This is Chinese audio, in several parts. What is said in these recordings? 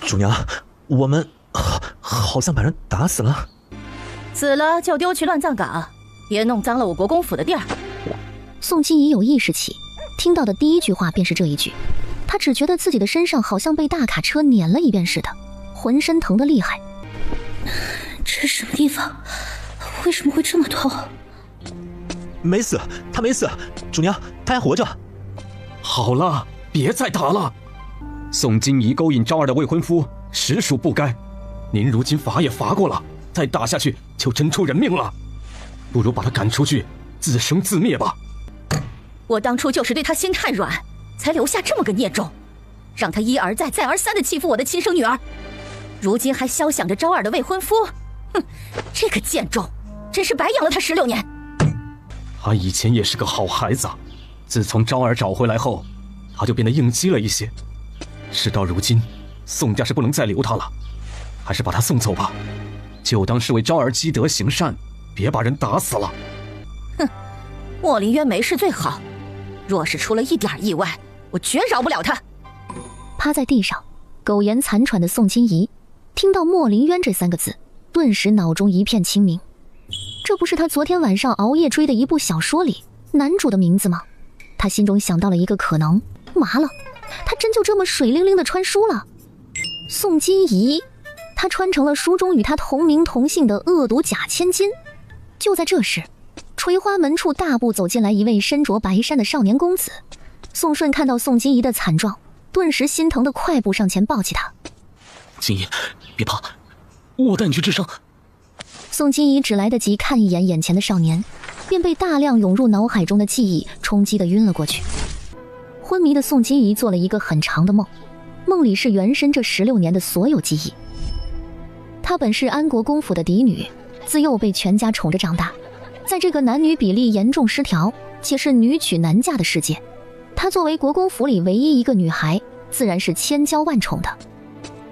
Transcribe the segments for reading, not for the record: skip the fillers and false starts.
主娘，我们好像把人打死了。死了就丢去乱葬岗，别弄脏了我国公府的地儿。宋金怡有意识起，听到的第一句话便是这一句。她只觉得自己的身上好像被大卡车碾了一遍似的，浑身疼得厉害。这是什么地方？为什么会这么痛？没死，他没死，主娘，他还活着。好了，别再打了。宋金怡勾引昭儿的未婚夫，实属不该。您如今罚也罚过了，再打下去就真出人命了。不如把他赶出去，自生自灭吧。我当初就是对他心太软，才留下这么个孽种，让他一而再再而三地欺负我的亲生女儿，如今还肖想着昭儿的未婚夫。哼，这个贱种，真是白养了他16年。他以前也是个好孩子，自从昭儿找回来后，他就变得应激了一些。事到如今，宋家是不能再留他了，还是把他送走吧，就当是为昭儿积德行善，别把人打死了。哼，莫林渊没事最好，若是出了一点意外，我绝饶不了他。趴在地上苟延残喘的宋金怡听到莫林渊这3个字，顿时脑中一片清明。这不是他昨天晚上熬夜追的一部小说里男主的名字吗？他心中想到了一个可能，麻了，他真就这么水灵灵的穿书了。宋金怡，他穿成了书中与他同名同姓的恶毒贾千金。就在这时，垂花门处大步走进来一位身着白衫的少年公子。宋顺看到宋金怡的惨状，顿时心疼的快步上前抱起他。金怡，别怕，我带你去治伤。宋金怡只来得及看一眼眼前的少年，便被大量涌入脑海中的记忆冲击得晕了过去。昏迷的宋金怡做了一个很长的梦，梦里是原身这16年的所有记忆。她本是安国公府的嫡女，自幼被全家宠着长大。在这个男女比例严重失调且是女娶男嫁的世界，她作为国公府里唯一一个女孩，自然是千娇万宠的。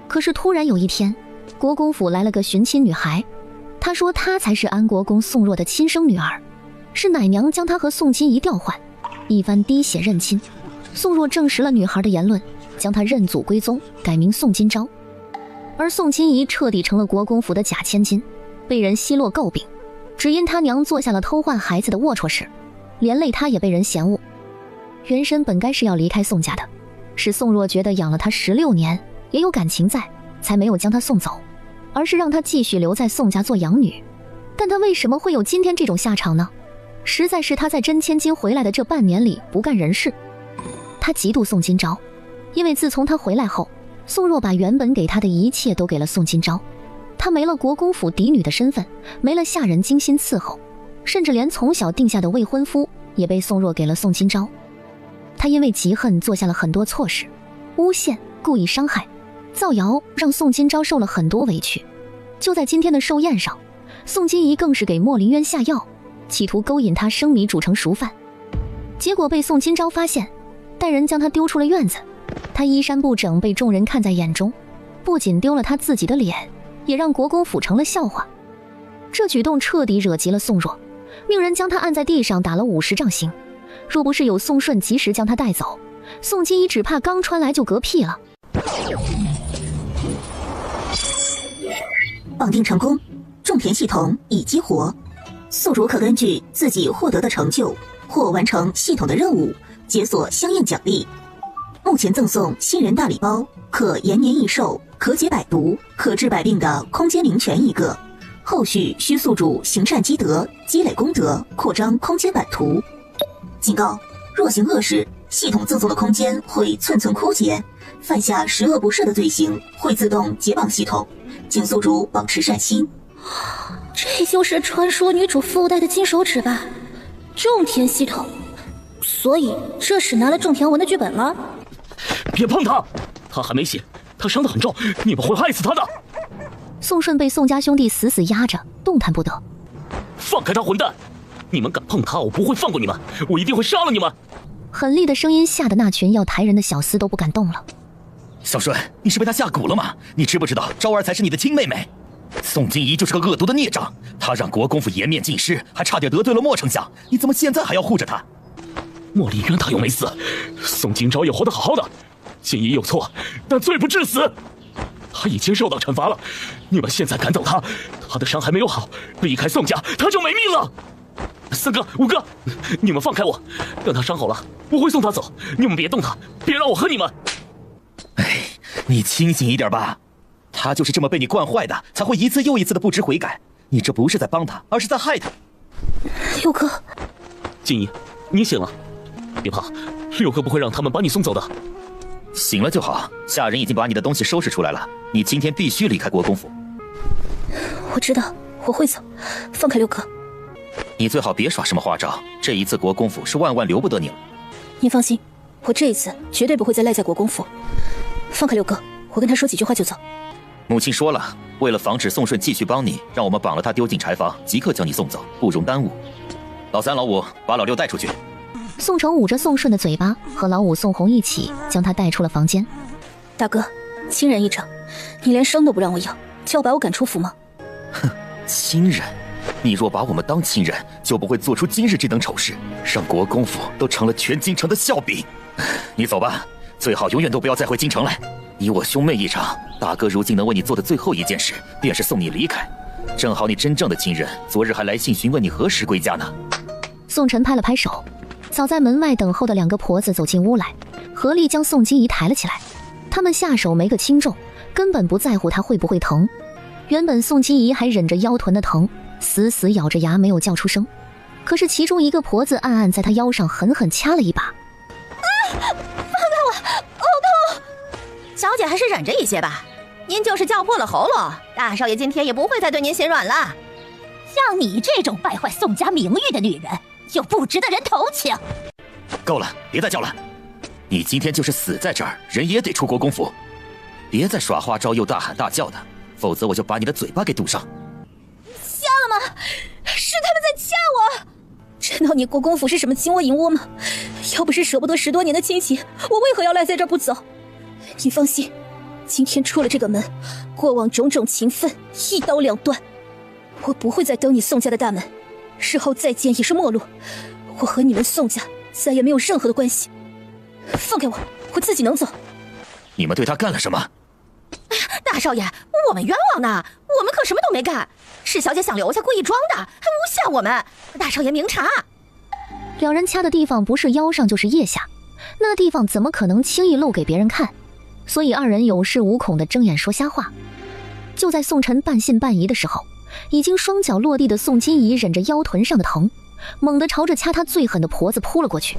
可是突然有一天，国公府来了个寻亲女孩，她说她才是安国公宋若的亲生女儿，是奶娘将她和宋金怡调换，一番滴血认亲。宋若证实了女孩的言论，将她认祖归宗，改名宋金昭。而宋金怡彻底成了国公府的假千金，被人奚落诟病，只因她娘做下了偷换孩子的龌龊事，连累她也被人嫌恶。原身本该是要离开宋家的，是宋若觉得养了她16年也有感情在，才没有将她送走，而是让她继续留在宋家做养女。但她为什么会有今天这种下场呢？实在是她在真千金回来的这半年里不干人事。她嫉妒宋金昭，因为自从她回来后，宋若把原本给她的一切都给了宋金昭，她没了国公府嫡女的身份，没了下人精心伺候，甚至连从小定下的未婚夫也被宋若给了宋金昭。她因为嫉恨做下了很多错事，诬陷、故意伤害、造谣，让宋金昭受了很多委屈。就在今天的寿宴上，宋金怡更是给莫林渊下药，企图勾引他生米煮成熟饭，结果被宋金昭发现，带人将他丢出了院子。他衣衫不整被众人看在眼中，不仅丢了他自己的脸，也让国公府成了笑话。这举动彻底惹急了宋若，命人将他按在地上打了50杖刑。若不是有宋顺及时将他带走，宋金怡只怕刚穿来就嗝屁了。绑定成功，种田系统已激活，宿主可根据自己获得的成就或完成系统的任务，解锁相应奖励。目前赠送新人大礼包，可延年益寿，可解百毒，可治百病的空间灵泉1个。后续需宿主行善积德，积累功德，扩张空间版图。警告：若行恶事，系统赠送的空间会寸寸枯竭，犯下十恶不赦的罪行会自动解绑系统，请宿主保持善心。这就是传说女主附带的金手指吧？种田系统，所以这是拿来种田文的剧本了。别碰他，他还没醒，他伤得很重，你们会害死他的。宋顺被宋家兄弟死死压着，动弹不得。放开他，混蛋！你们敢碰他，我不会放过你们，我一定会杀了你们！狠厉的声音吓得那群要抬人的小厮都不敢动了。小顺，你是被他下蛊了吗？你知不知道昭儿才是你的亲妹妹？宋金怡就是个恶毒的孽障，她让国公府颜面尽失，还差点得罪了莫丞相，你怎么现在还要护着她？莫林渊他又没死，宋金昭也活得好好的，金怡有错，但罪不至死。他已经受到惩罚了，你们现在赶走他，他的伤还没有好，离开宋家他就没命了。4哥、5哥，你们放开我，等他伤好了，我会送他走。你们别动他，别让我和你们。哎，你清醒一点吧，他就是这么被你惯坏的，才会一次又一次的不知悔改。你这不是在帮他，而是在害他。六哥，静怡，你醒了，别怕，六哥不会让他们把你送走的。醒了就好，下人已经把你的东西收拾出来了，你今天必须离开国公府。我知道，我会走，放开六哥。你最好别耍什么花招，这一次国公府是万万留不得你了。您放心，我这一次绝对不会再赖在国公府。放开六哥，我跟他说几句话就走。母亲说了，为了防止宋顺继续帮你，让我们绑了他丢进柴房，即刻将你送走，不容耽误。老3、老5，把老6带出去。宋城捂着宋顺的嘴巴，和老5、宋红一起将他带出了房间。大哥，亲人一场，你连生都不让我要，就要把我赶出府吗？哼，亲人，你若把我们当亲人，就不会做出今日这等丑事，让国公府都成了全京城的笑柄。你走吧，最好永远都不要再回京城来。你我兄妹一场，大哥如今能为你做的最后一件事，便是送你离开。正好你真正的亲人昨日还来信询问你何时归家呢。宋晨拍了拍手，早在门外等候的2个婆子走进屋来，合力将宋金怡抬了起来。他们下手没个轻重，根本不在乎她会不会疼。原本宋金怡还忍着腰臀的疼，死死咬着牙没有叫出声，可是其中一个婆子暗暗在她腰上狠狠掐了一把。放开我，好痛！小姐还是忍着一些吧，您就是叫破了喉咙，大少爷今天也不会再对您心软了。像你这种败坏宋家名誉的女人，又不值得人同情。够了，别再叫了！你今天就是死在这儿，人也得出国公府。别再耍花招又大喊大叫的，否则我就把你的嘴巴给堵上。瞎了吗？是他们在掐我！知道你国公府是什么金窝银窝吗？要不是舍不得10多年的亲情，我为何要赖在这儿不走？你放心，今天出了这个门，过往种种情分一刀两断。我不会再登你宋家的大门，日后再见也是陌路。我和你们宋家再也没有任何的关系。放开我，我自己能走。你们对他干了什么？大少爷，我们冤枉呢，我们可什么都没干，是小姐想留下故意装的，还诬陷我们。大少爷明察。2人掐的地方不是腰上就是腋下，那地方怎么可能轻易露给别人看？所以2人有恃无恐的睁眼说瞎话。就在宋晨半信半疑的时候，已经双脚落地的宋金怡忍着腰臀上的疼，猛地朝着掐她最狠的婆子扑了过去。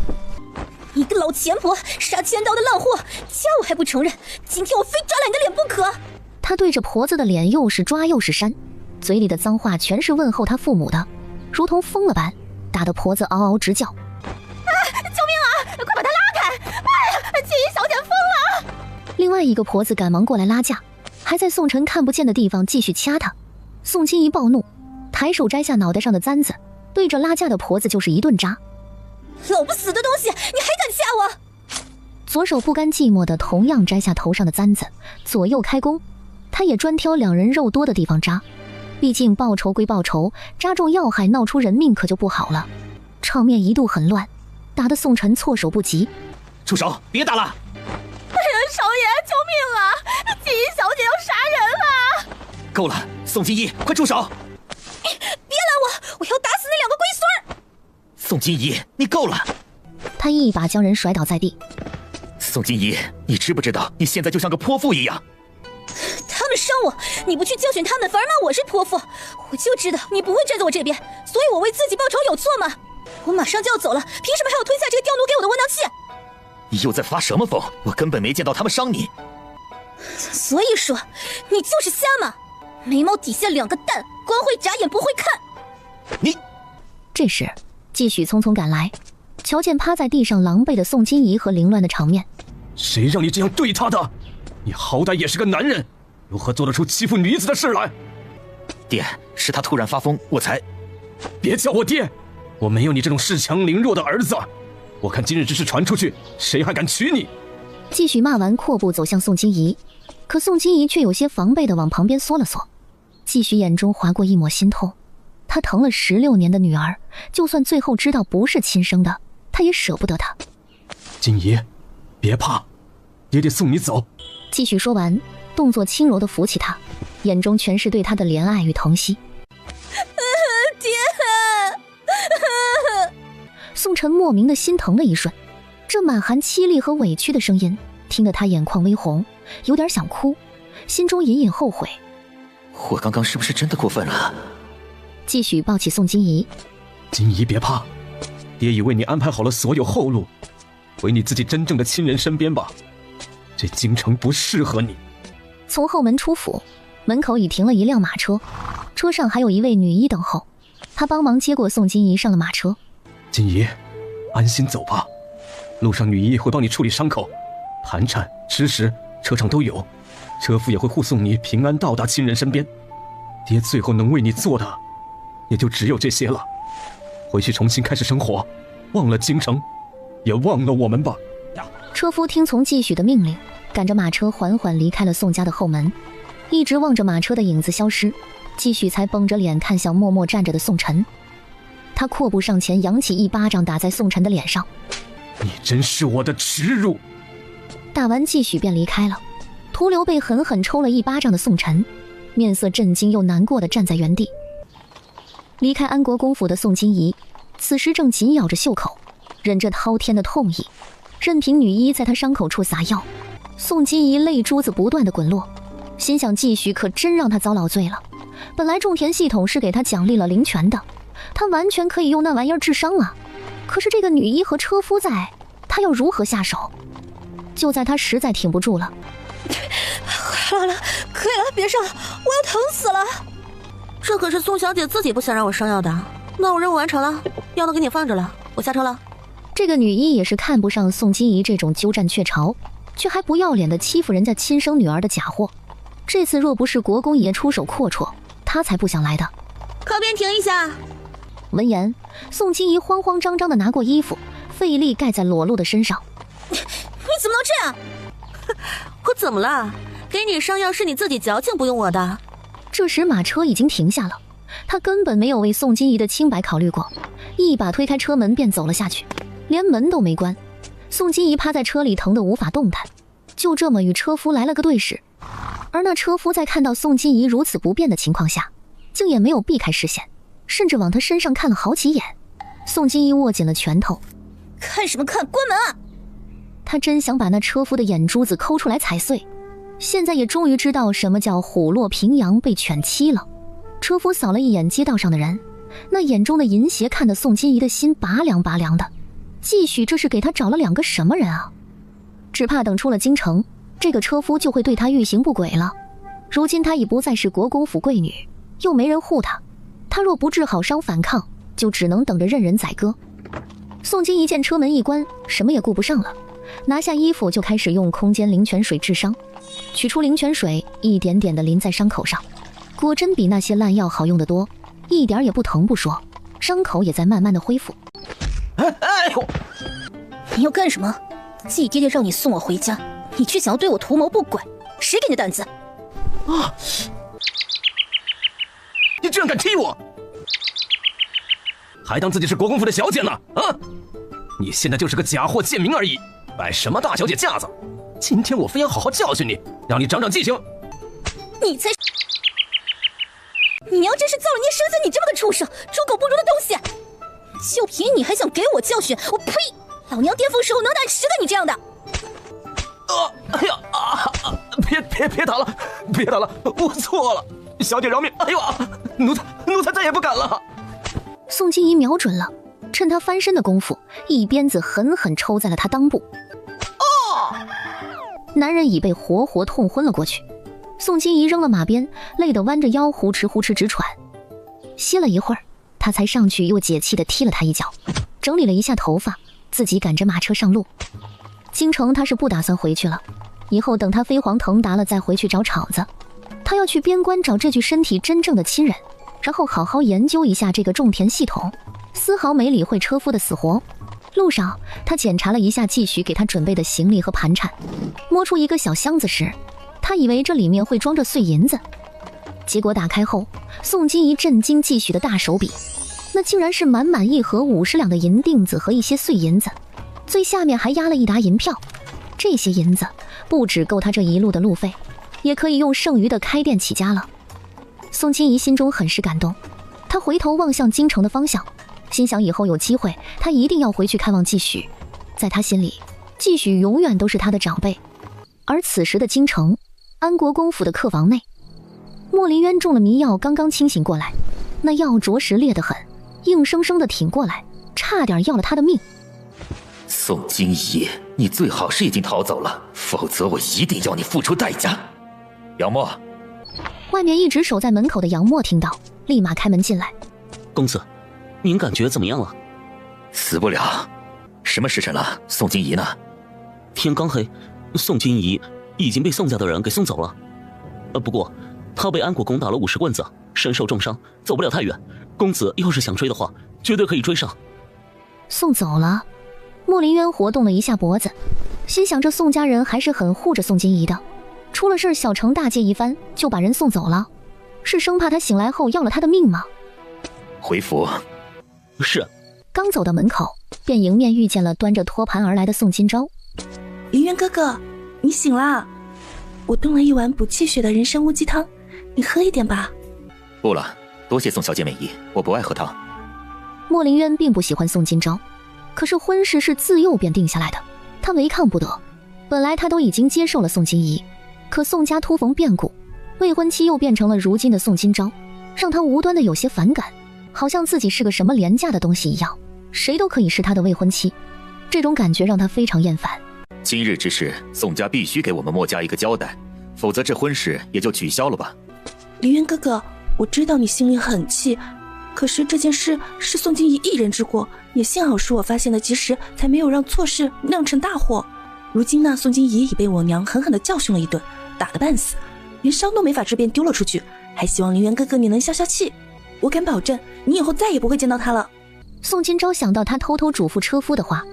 你个老钱婆，杀千刀的烂货，掐我还不承认？今天我非抓烂你的脸不可！他对着婆子的脸又是抓又是扇，嘴里的脏话全是问候他父母的，如同疯了般，打得婆子嗷嗷直叫。救命啊！快把他拉开！哎呀，金怡小姐疯了！另外一个婆子赶忙过来拉架，还在宋晨看不见的地方继续掐他。宋金怡暴怒，抬手摘下脑袋上的簪子，对着拉架的婆子就是一顿扎。老不死的东西，你还敢掐我？左手不甘寂寞的同样摘下头上的簪子，左右开弓。他也专挑2人肉多的地方扎，毕竟报仇归报仇，扎中要害闹出人命可就不好了。场面一度很乱，打得宋晨措手不及。住手，别打了！哎呀，少爷，救命啊！金怡小姐要杀人了！够了，宋金怡，快住手！别拦我，我要打死那2个龟孙儿！宋金怡，你够了！他一把将人甩倒在地。宋金怡，你知不知道你现在就像个泼妇一样？他们伤我，你不去教训他们，反而骂我是泼妇。我就知道你不会站在我这边，所以我为自己报仇有错吗？我马上就要走了，凭什么还要吞下这个调奴给我的窝囊气？你又在发什么疯？我根本没见到他们伤你。所以说，你就是瞎嘛！眉毛底下2个蛋，光会眨眼不会看。你。这时，继续匆匆赶来，瞧见趴在地上狼狈的宋金怡和凌乱的场面。谁让你这样对她的？你好歹也是个男人，如何做得出欺负女子的事来？爹，是他突然发疯，我才……别叫我爹，我没有你这种恃强凌弱的儿子。我看今日之事传出去，谁还敢娶你？继续骂完，阔步走向宋金怡，可宋金怡却有些防备地往旁边缩了缩。继续眼中划过一抹心痛，她疼了16年的女儿，就算最后知道不是亲生的，她也舍不得她。金怡，别怕，爹爹送你走。继续说完，动作轻柔地扶起他，眼中全是对他的怜爱与疼惜。爹！宋晨莫名的心疼了一瞬，这满含凄厉和委屈的声音，听得他眼眶微红，有点想哭，心中隐隐后悔。我刚刚是不是真的过分了？继续抱起宋金怡。金怡别怕，爹已为你安排好了所有后路，回你自己真正的亲人身边吧。这京城不适合你。从后门出府，门口已停了一辆马车，车上还有一位女医等候。他帮忙接过宋金怡上了马车。金怡，安心走吧，路上女医会帮你处理伤口，盘缠、吃食车上都有，车夫也会护送你平安到达亲人身边。爹最后能为你做的也就只有这些了。回去重新开始生活，忘了京城，也忘了我们吧。车夫听从继许的命令，赶着马车缓缓离开了宋家的后门。一直望着马车的影子消失，继许才绷着脸看向默默站着的宋晨。他阔步上前，扬起一巴掌打在宋晨的脸上。你真是我的耻辱！打完继许便离开了，徒留被狠狠抽了一巴掌的宋晨，面色震惊又难过地站在原地。离开安国公府的宋金怡，此时正紧咬着袖口，忍着滔天的痛意，任凭女医在她伤口处撒药。宋金怡泪珠子不断地滚落，心想继续可真让她遭老罪了。本来种田系统是给她奖励了灵泉的，她完全可以用那玩意儿治伤啊。可是这个女医和车夫在，她要如何下手？就在她实在挺不住了，好了，可以了，别上了，我要疼死了。这可是宋小姐自己不想让我上药的。那我任务完成了，药都给你放着了，我下车了。这个女医也是看不上宋金怡这种鸠占鹊巢却还不要脸的欺负人家亲生女儿的假货。这次若不是国公爷出手阔绰，她才不想来的。靠边停一下。闻言，宋金怡慌慌张张地拿过衣服，费力盖在裸露的身上。你怎么能这样？我怎么了？给你上药是你自己矫情，不用我的。这时马车已经停下了，他根本没有为宋金怡的清白考虑过，一把推开车门便走了下去，连门都没关。宋金怡趴在车里疼得无法动弹，就这么与车夫来了个对视。而那车夫在看到宋金怡如此不便的情况下，竟也没有避开视线，甚至往他身上看了好几眼。宋金怡握紧了拳头，看什么看，关门啊！他真想把那车夫的眼珠子抠出来踩碎。现在也终于知道什么叫虎落平阳被犬欺了。车夫扫了一眼街道上的人，那眼中的淫邪看得宋金怡的心拔凉拔凉的。继续这是给他找了两个什么人啊？只怕等出了京城，这个车夫就会对他欲行不轨了。如今他已不再是国公府贵女，又没人护他，他若不治好伤反抗，就只能等着任人宰割。宋金怡见车门一关，什么也顾不上了，拿下衣服就开始用空间灵泉水治伤。取出灵泉水，一点点地淋在伤口上，果真比那些烂药好用得多，一点也不疼不说，伤口也在慢慢的恢复。哎呦！你要干什么？季爹爹让你送我回家，你却想要对我图谋不轨，谁给你的胆子？啊！你居然敢踢我，还当自己是国公府的小姐呢？啊！你现在就是个假货贱民而已，摆什么大小姐架子？今天我非要好好教训你，让你长长记性。你才……你娘真是造了孽，生下你这么个畜生，猪狗不如的东西！就凭你还想给我教训？我呸！老娘巅峰时候能打10个你这样的！哎呀啊！别打了，别打了，我错了，小姐饶命！哎呦啊，奴才再也不敢了。宋金怡瞄准了，趁他翻身的功夫，一鞭子狠狠抽在了他裆部。男人已被活活痛昏了过去。宋金怡扔了马鞭，累得弯着腰呼哧呼哧直喘。歇了一会儿，他才上去又解气地踢了他一脚，整理了一下头发，自己赶着马车上路。京城他是不打算回去了，以后等他飞黄腾达了再回去找场子。他要去边关找这具身体真正的亲人，然后好好研究一下这个种田系统，丝毫没理会车夫的死活。路上他检查了一下继续给他准备的行李和盘缠，摸出一个小箱子时，他以为这里面会装着碎银子，结果打开后，宋金怡震惊继续的大手笔，那竟然是满满一盒50两的银锭子和一些碎银子，最下面还压了一沓银票。这些银子不只够他这一路的路费，也可以用剩余的开店起家了。宋金怡心中很是感动，她回头望向京城的方向，心想以后有机会，她一定要回去看望季许。在她心里，季许永远都是她的长辈。而此时的京城，安国公府的客房内，莫林渊中了迷药，刚刚清醒过来，那药着实烈得很，硬生生的挺过来，差点要了他的命。宋金怡，你最好是已经逃走了，否则我一定要你付出代价。杨默，外面一直守在门口的杨默听到，立马开门进来。公子，您感觉怎么样了？死不了。什么时辰了？宋金怡呢？天刚黑，宋金怡已经被宋家的人给送走了。不过他被安国公打了50棍子，身受重伤，走不了太远。公子要是想追的话，绝对可以追上。送走了？莫林渊活动了一下脖子，心想这宋家人还是很护着宋金怡的，出了事小惩大戒一番就把人送走了，是生怕他醒来后要了他的命吗？回府。是。刚走到门口，便迎面遇见了端着托盘而来的宋金钊。林渊哥哥，你醒啦！我炖了一碗补气血的人参乌鸡汤，你喝一点吧。不了，多谢宋小姐美意，我不爱喝汤。莫林渊并不喜欢宋金钊，可是婚事是自幼便定下来的，他违抗不得。本来他都已经接受了宋金怡，可宋家突逢变故，未婚妻又变成了如今的宋金钊，让他无端的有些反感，好像自己是个什么廉价的东西一样，谁都可以是他的未婚妻。这种感觉让他非常厌烦。今日之事，宋家必须给我们莫家一个交代，否则这婚事也就取消了吧。林渊哥哥，我知道你心里很气，可是这件事是宋金怡一人之过，也幸好是我发现的及时，才没有让错事酿成大祸。如今呢，宋金怡已被我娘狠狠地教训了一顿，打得半死，连伤都没法治便丢了出去，还希望林渊哥哥你能消消气。我敢保证，你以后再也不会见到他了。宋金钊想到他偷偷嘱咐车夫的话，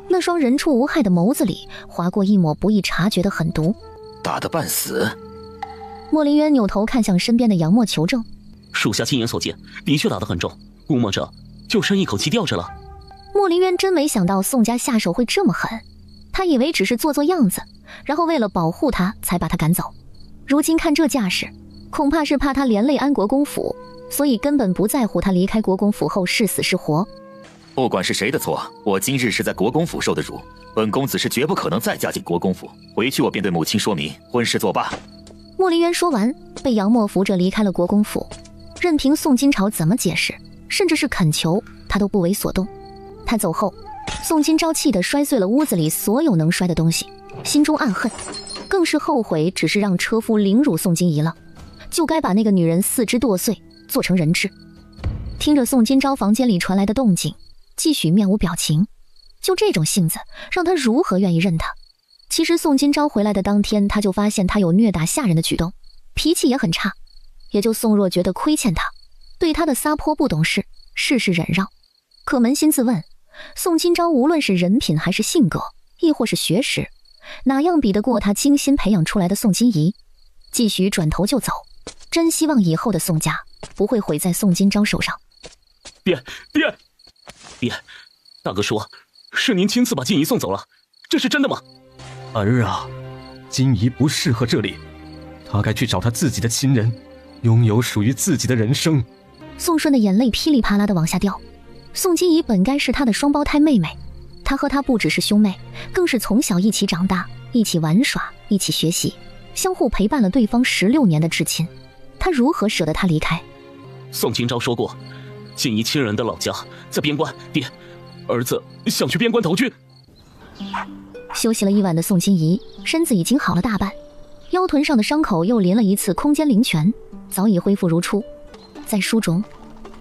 那双人畜无害的眸子里划过一抹不易察觉的狠毒。打得半死？莫林渊扭头看向身边的杨默求证。属下亲眼所见，的确打得很重，估摸着就剩一口气吊着了。莫林渊真没想到宋家下手会这么狠，他以为只是做做样子，然后为了保护他才把他赶走。如今看这架势，恐怕是怕他连累安国公府，所以根本不在乎他离开国公府后是死是活。不管是谁的错，我今日是在国公府受的辱，本公子是绝不可能再嫁进国公府。回去我便对母亲说明，婚事作罢。莫林渊说完，被杨默扶着离开了国公府，任凭宋金朝怎么解释，甚至是恳求，他都不为所动。他走后，宋金钊气得摔碎了屋子里所有能摔的东西，心中暗恨，更是后悔只是让车夫凌辱宋金怡了，就该把那个女人四肢剁碎，做成人质。听着宋金钊房间里传来的动静，继续面无表情，就这种性子，让他如何愿意认他？其实宋金钊回来的当天，他就发现他有虐打下人的举动，脾气也很差，也就宋若觉得亏欠他，对他的撒泼不懂事，事事忍让。可扪心自问，宋金钊无论是人品还是性格，亦或是学识，哪样比得过他精心培养出来的宋金怡？继续转头就走，真希望以后的宋家不会毁在宋金钊手上。爹，大哥说是您亲自把金怡送走了，这是真的吗？儿啊，金怡不适合这里，她该去找她自己的亲人，拥有属于自己的人生。宋顺的眼泪噼里啪啦地往下掉。宋金怡本该是他的双胞胎妹妹，他和她不只是兄妹，更是从小一起长大，一起玩耍，一起学习，相互陪伴了对方16年的至亲，他如何舍得她离开？宋金钊说过，金怡亲人的老家在边关，爹，儿子想去边关投军。休息了一晚的宋金怡身子已经好了大半，腰臀上的伤口又淋了一次空间灵泉，早已恢复如初。在书中，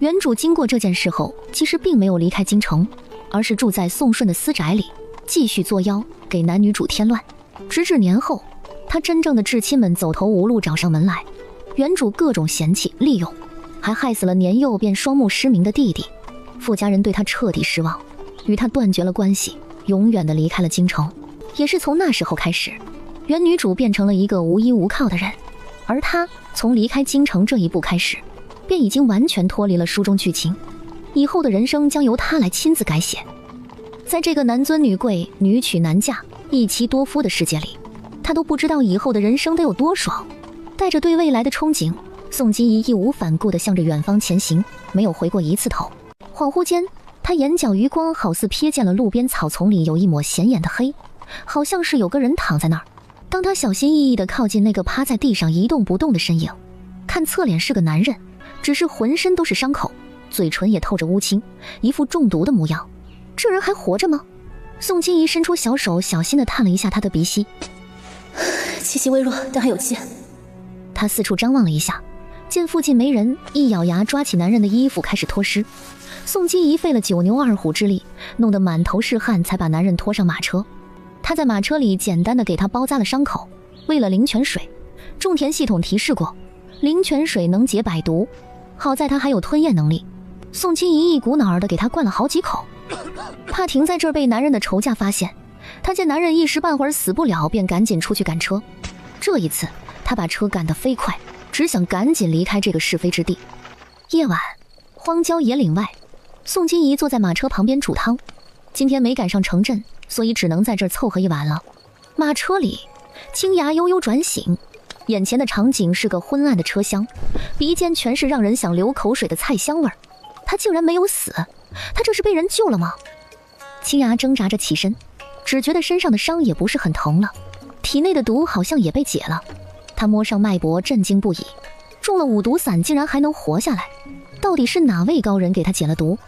原主经过这件事后，其实并没有离开京城，而是住在宋顺的私宅里，继续作妖，给男女主添乱。直至年后，他真正的至亲们走投无路找上门来，原主各种嫌弃利用，还害死了年幼便双目失明的弟弟。傅家人对他彻底失望，与他断绝了关系，永远的离开了京城。也是从那时候开始，原女主变成了一个无依无靠的人，而她从离开京城这一步开始，便已经完全脱离了书中剧情，以后的人生将由她来亲自改写。在这个男尊女贵、女娶男嫁、一妻多夫的世界里，她都不知道以后的人生得有多爽，带着对未来的憧憬，宋金怡义无反顾地向着远方前行，没有回过一次头。恍惚间，他眼角余光好似瞥见了路边草丛里有一抹显眼的黑，好像是有个人躺在那儿。当他小心翼翼地靠近那个趴在地上一动不动的身影，看侧脸是个男人，只是浑身都是伤口，嘴唇也透着乌青，一副中毒的模样。这人还活着吗？宋金怡伸出小手，小心地探了一下他的鼻息，气息微弱，但还有气。他四处张望了一下，见附近没人，一咬牙抓起男人的衣服开始脱尸。宋金怡费了9牛2虎之力，弄得满头是汗，才把男人拖上马车。他在马车里简单的给他包扎了伤口。为了灵泉水，种田系统提示过，灵泉水能解百毒，好在他还有吞咽能力。宋金怡一股脑儿的给他灌了好几口，怕停在这儿被男人的仇家发现。他见男人一时半会儿死不了，便赶紧出去赶车。这一次他把车赶得飞快，只想赶紧离开这个是非之地。夜晚，荒郊野岭外，宋金怡坐在马车旁边煮汤。今天没赶上城镇，所以只能在这儿凑合一晚了。马车里，青牙悠悠转醒，眼前的场景是个昏暗的车厢，鼻尖全是让人想流口水的菜香味儿。他竟然没有死，他这是被人救了吗？青牙挣扎着起身，只觉得身上的伤也不是很疼了，体内的毒好像也被解了。他摸上脉搏，震惊不已，中了五毒散竟然还能活下来，到底是哪位高人给他解了毒？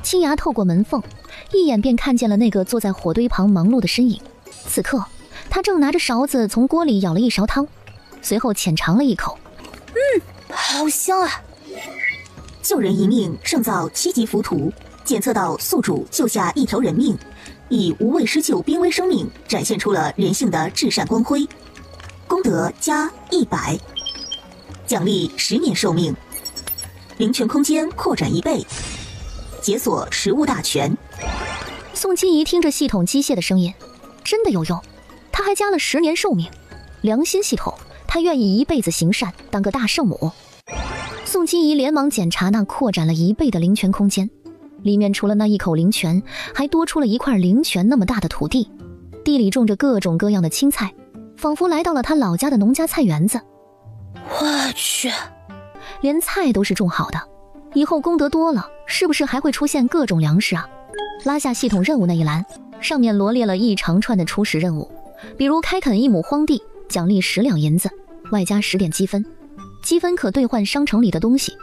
青牙透过门缝，一眼便看见了那个坐在火堆旁忙碌的身影。此刻他正拿着勺子从锅里舀了一勺汤，随后浅尝了一口，好香啊！救人一命胜造7级浮屠，检测到宿主救下一条人命，以无畏施救濒危生命展现出了人性的至善光辉，功德加100，奖励10年寿命，灵泉空间扩展1倍，解锁食物大全。宋金怡听着系统机械的声音，真的有用，他还加了10年寿命。良心系统，他愿意一辈子行善，当个大圣母。宋金怡连忙检查那扩展了1倍的灵泉空间，里面除了那一口灵泉，还多出了一块灵泉那么大的土地，地里种着各种各样的青菜，仿佛来到了他老家的农家菜园子。我去，连菜都是种好的，以后功德多了，是不是还会出现各种粮食啊？拉下系统任务那一栏，上面罗列了一长串的初始任务，比如开垦1亩荒地，奖励10两银子，外加10点积分，积分可兑换商城里的东西，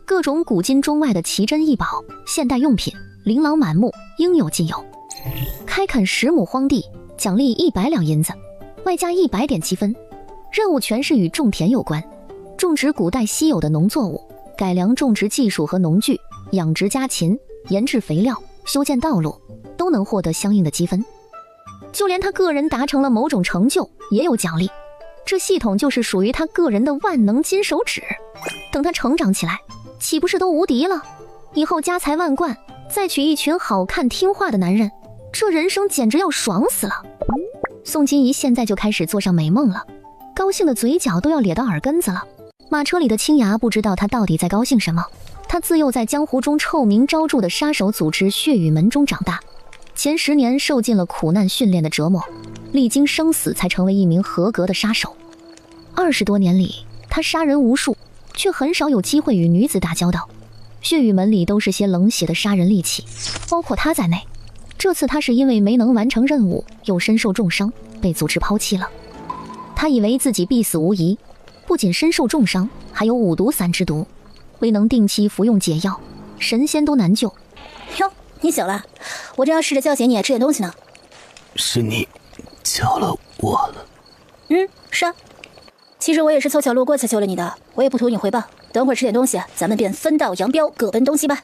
各种古今中外的奇珍异宝、现代用品，琳琅满目，应有尽有。开垦10亩荒地，奖励100两银子，外加100点积分。任务全是与种田有关，种植古代稀有的农作物，改良种植技术和农具，养殖家禽，研制肥料，修建道路，都能获得相应的积分。就连他个人达成了某种成就，也有奖励。这系统就是属于他个人的万能金手指。等他成长起来，岂不是都无敌了？以后家财万贯，再娶一群好看听话的男人，这人生简直要爽死了。宋金怡现在就开始做上美梦了，高兴的嘴角都要咧到耳根子了。马车里的青牙不知道他到底在高兴什么，他自幼在江湖中臭名昭著的杀手组织血雨门中长大，前10年受尽了苦难训练的折磨，历经生死才成为一名合格的杀手。20多年里，他杀人无数，却很少有机会与女子打交道。血雨门里都是些冷血的杀人利器，包括他在内。这次他是因为没能完成任务，又身受重伤，被组织抛弃了。他以为自己必死无疑，不仅身受重伤，还有5毒散之毒，未能定期服用解药，神仙都难救。哟，你醒了，我正要试着叫醒你吃点东西呢。是你叫了我了？是啊。其实我也是凑巧路过才救了你的，我也不图你回报。等会儿吃点东西，咱们便分道扬镳，各奔东西吧。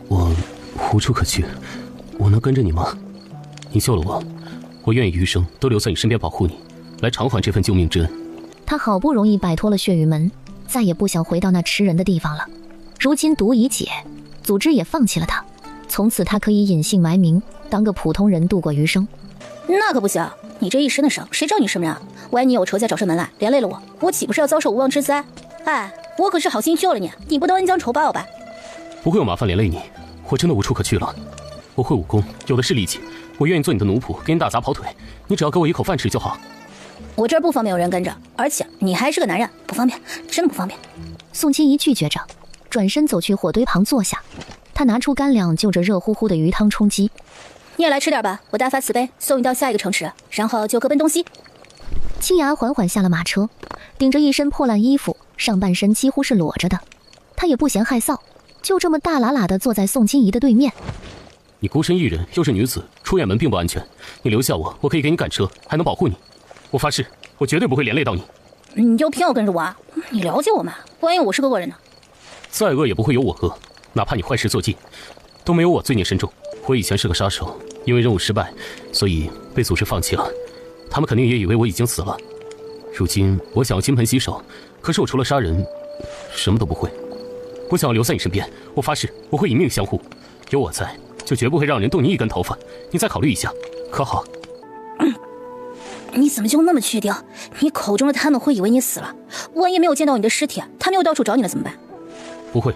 我无处可去，我能跟着你吗？你救了我，我愿意余生都留在你身边保护你，来偿还这份救命之恩。他好不容易摆脱了血雨门，再也不想回到那吃人的地方了。如今毒已解，组织也放弃了他，从此他可以隐姓埋名，当个普通人度过余生。那可不行，你这一身的伤，谁找你什么呀？万一你有仇家找上门来，连累了我岂不是要遭受无妄之灾？哎，我可是好心救了你，你不能恩将仇报吧？不会有麻烦连累你，我真的无处可去了。我会武功，有的是力气，我愿意做你的奴仆，给你打杂跑腿，你只要给我一口饭吃就好。我这儿不方便有人跟着，而且你还是个男人，不方便，真的不方便。宋金怡拒绝着，转身走去火堆旁坐下。他拿出干粮，就着热乎乎的鱼汤充饥。你也来吃点吧，我大发慈悲，送你到下一个城池，然后就各奔东西。青芽缓缓下了马车，顶着一身破烂衣服，上半身几乎是裸着的。他也不嫌害臊，就这么大喇喇地坐在宋金怡的对面。你孤身一人，又是女子，出远门并不安全。你留下我，我可以给你赶车，还能保护你。我发誓，我绝对不会连累到你。你就偏要跟着我啊？你了解我吗？万一我是个恶人呢？再恶也不会有我恶，哪怕你坏事做尽，都没有我罪孽深重。我以前是个杀手，因为任务失败，所以被组织放弃了。他们肯定也以为我已经死了。如今我想要金盆洗手，可是我除了杀人，什么都不会。我想要留在你身边，我发誓我会以命相护。有我在，就绝不会让人动你一根头发。你再考虑一下，可好？你怎么就那么确定？你口中的他们会以为你死了？万一没有见到你的尸体，他们又到处找你了怎么办？不会，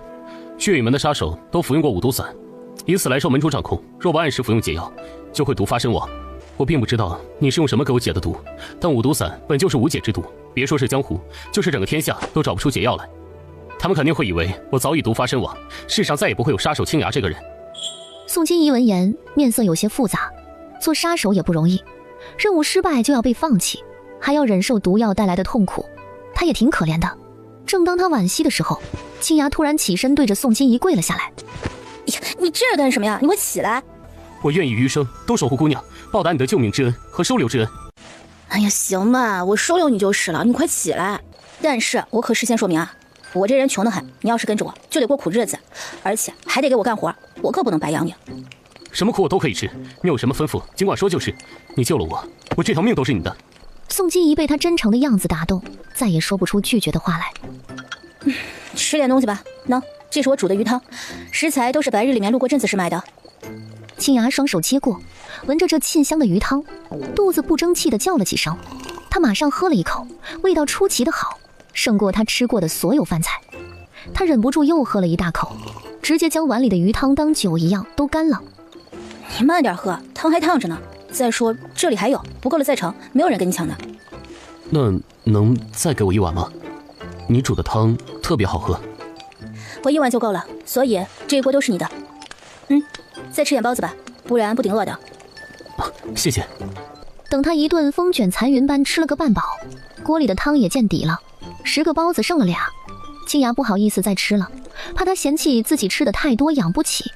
血雨门的杀手都服用过五毒散，以此来受门主掌控。若不按时服用解药，就会毒发身亡。我并不知道你是用什么给我解的毒，但五毒散本就是无解之毒，别说是江湖，就是整个天下都找不出解药来。他们肯定会以为我早已毒发身亡，世上再也不会有杀手青芽这个人。宋金怡闻言，面色有些复杂。做杀手也不容易，任务失败就要被放弃，还要忍受毒药带来的痛苦，他也挺可怜的。正当他惋惜的时候，青芽突然起身对着宋金怡跪了下来。你这是干什么呀？你快起来！我愿意余生都守护姑娘，报答你的救命之恩和收留之恩。哎呀，行吧，我收留你就是了，你快起来。但是我可事先说明啊，我这人穷得很，你要是跟着我就得过苦日子，而且还得给我干活，我可不能白养你。什么苦我都可以吃，你有什么吩咐尽管说就是。你救了我，我这条命都是你的。宋金怡被他真诚的样子打动，再也说不出拒绝的话来。吃点东西吧，喏，这是我煮的鱼汤，食材都是白日里面路过镇子时买的。青芽双手接过，闻着这沁香的鱼汤，肚子不争气地叫了几声。他马上喝了一口，味道出奇的好，胜过他吃过的所有饭菜。他忍不住又喝了一大口，直接将碗里的鱼汤当酒一样都干了。你慢点喝，汤还烫着呢。再说这里还有，不够了再盛，没有人跟你抢的。那能再给我一碗吗？你煮的汤特别好喝。我一碗就够了，所以这一锅都是你的。再吃点包子吧，不然不顶饿的。谢谢。等他一顿风卷残云般吃了个半饱，锅里的汤也见底了，10个包子剩了2。青芽不好意思再吃了，怕他嫌弃自己吃的太多养不起。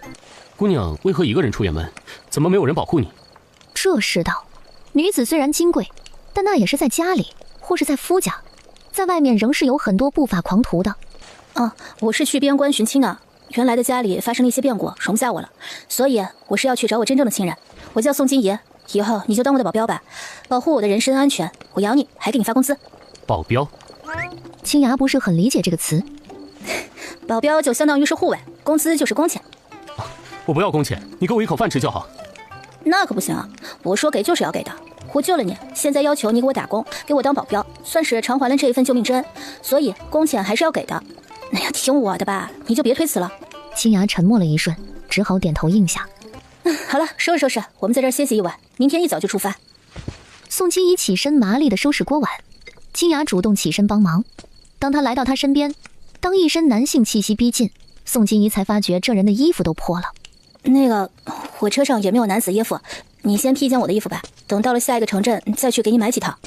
姑娘为何一个人出远门？怎么没有人保护你？这世道，女子虽然金贵，但那也是在家里或是在夫家，在外面仍是有很多不法狂徒的。我是去边关寻亲的，原来的家里发生了一些变故，容不下我了，所以我是要去找我真正的亲人。我叫宋金怡，以后你就当我的保镖吧，保护我的人身安全，我养你，还给你发工资。保镖？青芽不是很理解这个词。保镖就相当于是护卫，工资就是工钱。我不要工钱，你给我一口饭吃就好。那可不行啊，我说给就是要给的。我救了你，现在要求你给我打工，给我当保镖，算是偿还了这一份救命之恩，所以工钱还是要给的。哎呀，听我的吧，你就别推辞了。青芽沉默了一瞬，只好点头应下。好了，收拾收拾，我们在这儿歇息一晚，明天一早就出发。宋金怡起身麻利地收拾锅碗，青芽主动起身帮忙。当他来到他身边，当一身男性气息逼近，宋金怡才发觉这人的衣服都破了。那个，火车上也没有男子衣服，你先披件我的衣服吧，等到了下一个城镇再去给你买几套。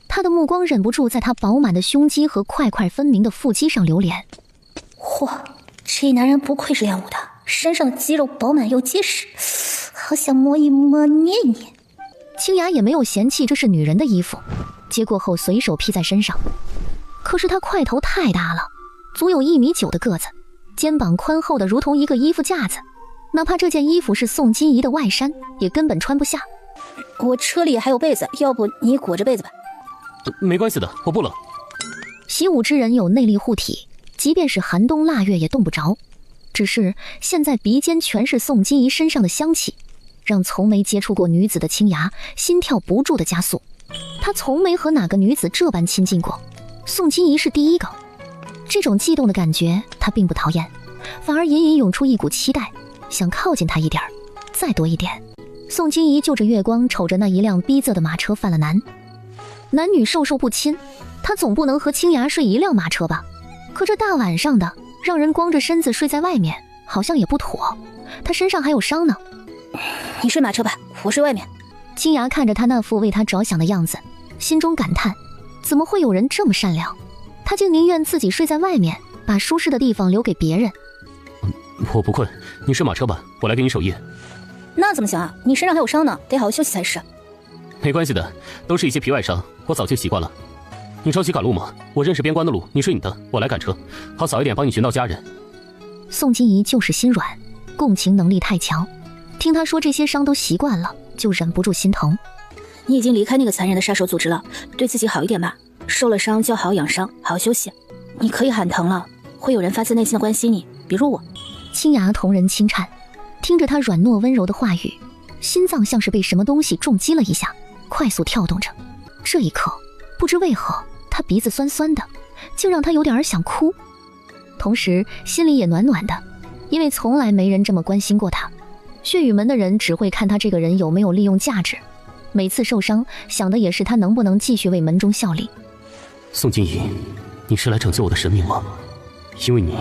他的目光忍不住在他饱满的胸肌和块块分明的腹肌上流连。嚯，这男人不愧是练武的，身上的肌肉饱满又结实，好想摸一摸捏一捏。青芽也没有嫌弃这是女人的衣服，接过后随手披在身上。可是他块头太大了，足有1.9米的个子，肩膀宽厚的如同一个衣服架子，哪怕这件衣服是宋金怡的外衫，也根本穿不下。我车里还有被子，要不你裹着被子吧。没关系的，我不冷。习武之人有内力护体，即便是寒冬腊月也冻不着。只是现在鼻尖全是宋金怡身上的香气，让从没接触过女子的青芽心跳不住的加速。他从没和哪个女子这般亲近过，宋金怡是第一个。这种悸动的感觉他并不讨厌，反而隐隐涌出一股期待，想靠近他一点，再多一点。宋金怡就着月光瞅着那一辆逼仄的马车犯了难。男女授受不亲，他总不能和青芽睡一辆马车吧？可这大晚上的，让人光着身子睡在外面，好像也不妥。他身上还有伤呢。你睡马车吧，我睡外面。青芽看着他那副为他着想的样子，心中感叹，怎么会有人这么善良？他竟宁愿自己睡在外面，把舒适的地方留给别人。我不困，你睡马车吧，我来给你守夜。那怎么行啊？你身上还有伤呢，得好好休息才是。没关系的，都是一些皮外伤，我早就习惯了。你着急赶路吗？我认识边关的路，你睡你的，我来赶车，好早一点帮你寻到家人。宋金怡就是心软，共情能力太强，听他说这些伤都习惯了，就忍不住心疼。你已经离开那个残忍的杀手组织了，对自己好一点吧。受了伤就好好养伤，好好休息。你可以喊疼了，会有人发自内心的关心你，比如我。青芽同人轻颤，听着他软糯温柔的话语，心脏像是被什么东西重击了一下，快速跳动着。这一刻，不知为何，他鼻子酸酸的，竟让他有点想哭。同时心里也暖暖的，因为从来没人这么关心过他。血雨门的人只会看他这个人有没有利用价值，每次受伤想的也是他能不能继续为门中效力。宋金怡，你是来拯救我的生命吗？因为你，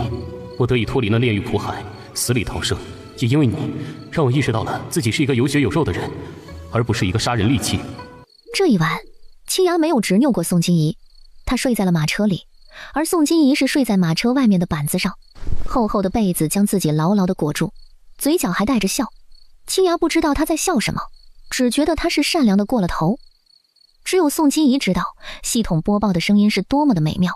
我得以脱离那炼狱苦海，死里逃生；也因为你，让我意识到了自己是一个有血有肉的人，而不是一个杀人利器。这一晚，青芽没有执拗过宋金怡，她睡在了马车里，而宋金怡是睡在马车外面的板子上，厚厚的被子将自己牢牢地裹住，嘴角还带着笑。青芽不知道她在笑什么，只觉得她是善良的过了头。只有宋金怡知道系统播报的声音是多么的美妙。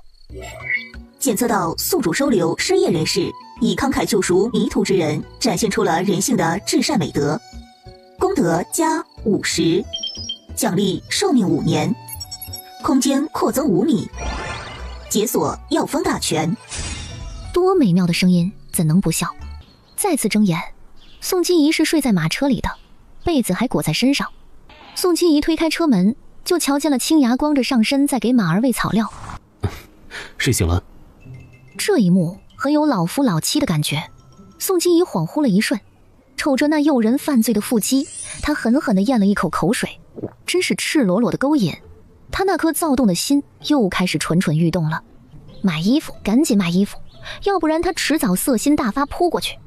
检测到宿主收留失业人士，以慷慨救赎迷途之人，展现出了人性的至善美德。功德加50，奖励寿命5年，空间扩增5米，解锁药方大全。多美妙的声音，怎能不笑？再次睁眼，宋金怡是睡在马车里的，被子还裹在身上。宋金怡推开车门，就瞧见了青芽光着上身在给马儿喂草料。睡醒了。这一幕很有老夫老妻的感觉。宋金怡恍惚了一瞬，瞅着那诱人犯罪的腹肌，她狠狠地咽了一口口水，真是赤裸裸的勾引。她那颗躁动的心又开始蠢蠢欲动了。买衣服，赶紧买衣服，要不然她迟早色心大发扑过去。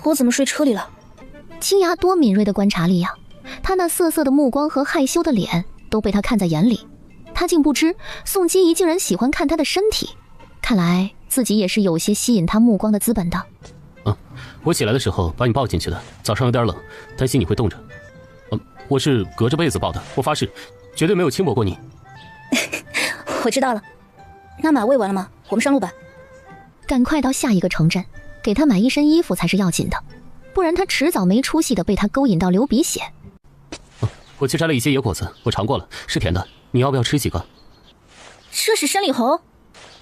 我怎么睡车里了？青芽多敏锐的观察力呀！她那涩涩的目光和害羞的脸都被她看在眼里。她竟不知宋金怡竟然喜欢看她的身体，看来自己也是有些吸引她目光的资本的。我起来的时候把你抱进去的，早上有点冷，担心你会冻着。我是隔着被子抱的，我发誓绝对没有轻薄过你。我知道了。那马喂完了吗？我们上路吧。赶快到下一个城镇，给他买一身衣服才是要紧的，不然他迟早没出息的被他勾引到流鼻血。我去摘了一些野果子，我尝过了，是甜的，你要不要吃几个？这是山里猴？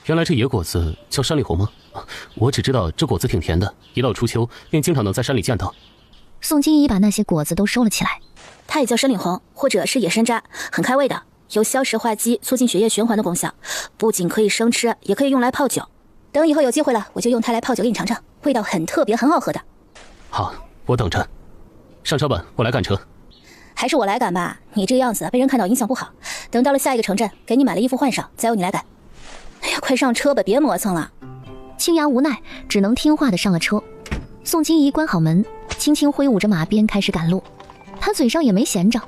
原来这野果子叫山里猴吗？我只知道这果子挺甜的，一到初秋便经常能在山里见到。宋金怡把那些果子都收了起来。它也叫山里猴，或者是野山楂，很开胃的，有消食化积、促进血液循环的功效，不仅可以生吃，也可以用来泡酒。等以后有机会了，我就用它来泡酒给你尝尝，味道很特别，很好喝的。好，我等着。上车吧，我来赶车。还是我来赶吧，你这样子被人看到影响不好。等到了下一个城镇，给你买了衣服换上，再由你来赶。哎呀，快上车吧，别磨蹭了。青芽无奈，只能听话的上了车。宋金怡关好门，轻轻挥舞着马鞭开始赶路。她嘴上也没闲着，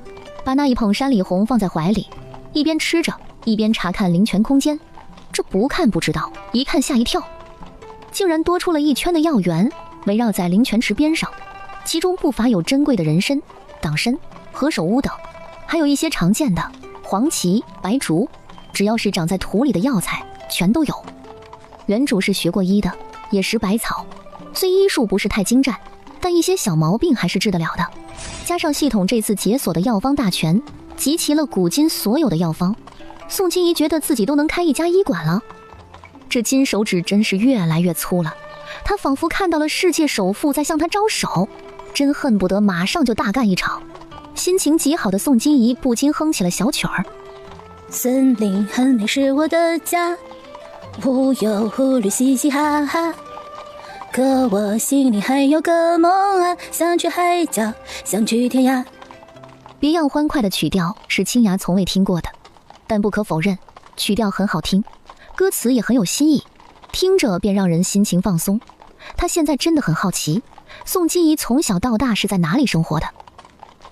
把那一捧山里红放在怀里，一边吃着，一边查看灵泉空间。这不看不知道，一看吓一跳，竟然多出了一圈的药源，围绕在灵泉池边上，其中不乏有珍贵的人参、党参、何首乌等，还有一些常见的黄芪、白术，只要是长在土里的药材全都有。原主是学过医的，也识百草，虽医术不是太精湛，但一些小毛病还是治得了的。加上系统这次解锁的药方大全，集齐了古今所有的药方，宋金怡觉得自己都能开一家医馆了。这金手指真是越来越粗了，她仿佛看到了世界首富在向她招手，真恨不得马上就大干一场。心情极好的宋金怡不禁哼起了小曲儿。森林很美是我的家，无忧无虑嘻嘻哈哈，可我心里还有个梦啊，想去海角，想去天涯。别样欢快的曲调是青芽从未听过的，但不可否认，曲调很好听，歌词也很有新意，听着便让人心情放松。他现在真的很好奇，宋金怡从小到大是在哪里生活的。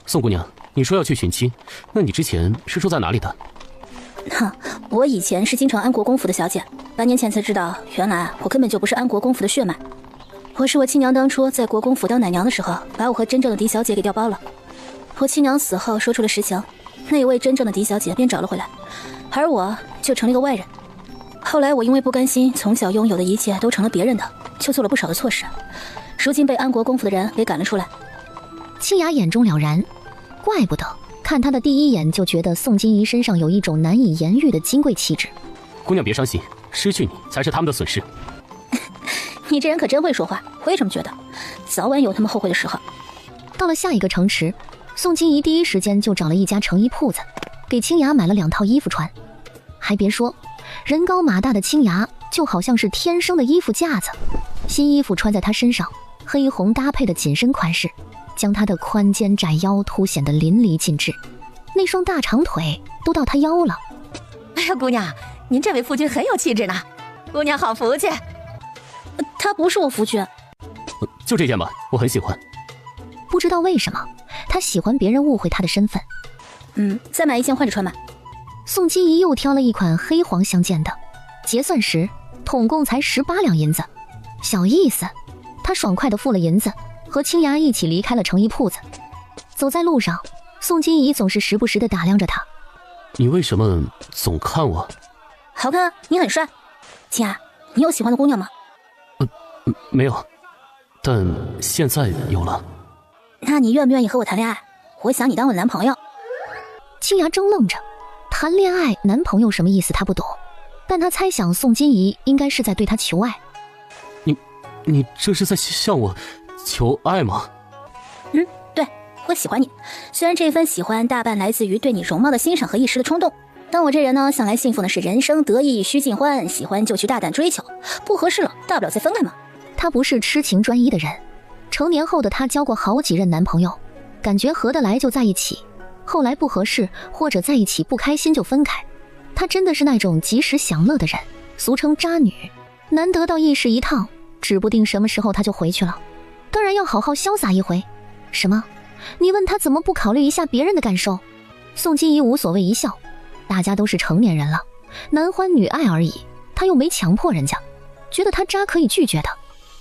宋姑娘，你说要去寻亲，那你之前是住在哪里的？我以前是京城安国公府的小姐，半年前才知道，原来我根本就不是安国公府的血脉。我是我亲娘当初在国公府当奶娘的时候，把我和真正的狄小姐给调包了。我亲娘死后说出了实情，那一位真正的狄小姐便找了回来，而我就成了一个外人。后来我因为不甘心从小拥有的一切都成了别人的，就做了不少的错事，如今被安国公府的人给赶了出来。青芽眼中了然，怪不得看她的第一眼就觉得宋金怡身上有一种难以言喻的金贵气质。姑娘别伤心，失去你才是他们的损失。你这人可真会说话，我也这么觉得，早晚有他们后悔的时候。到了下一个城池，宋金怡第一时间就找了一家成衣铺子，给青芽买了2套衣服穿。还别说，人高马大的青芽就好像是天生的衣服架子，新衣服穿在她身上，黑红搭配的紧身款式，将她的宽肩窄腰凸显得淋漓尽致，那双大长腿都到她腰了。哎呀，姑娘，您这位夫君很有气质呢，姑娘好福气。他不是我夫君。就这件吧，我很喜欢。不知道为什么，他喜欢别人误会他的身份。再买一件换着穿吧。宋金怡又挑了一款黑黄相间的，结算时统共才18两银子，小意思。他爽快地付了银子，和青芽一起离开了成衣铺子。走在路上，宋金怡总是时不时地打量着他。你为什么总看我？好看啊，你很帅。青芽，你有喜欢的姑娘吗？没有，但现在有了。那你愿不愿意和我谈恋爱？我想你当我的男朋友。青芽怔愣着，谈恋爱男朋友什么意思他不懂，但他猜想宋金怡应该是在对他求爱。你这是在向我求爱吗？对，我喜欢你，虽然这份喜欢大半来自于对你容貌的欣赏和一时的冲动，但我这人呢，向来信奉的是人生得意须尽欢，喜欢就去大胆追求，不合适了大不了再分开嘛。他不是痴情专一的人，成年后的他交过好几任男朋友，感觉合得来就在一起，后来不合适或者在一起不开心就分开。他真的是那种及时享乐的人，俗称渣女，难得到一时一趟，指不定什么时候他就回去了，当然要好好潇洒一回。什么？你问他怎么不考虑一下别人的感受？宋金怡无所谓一笑，大家都是成年人了，男欢女爱而已，他又没强迫人家，觉得他渣可以拒绝的。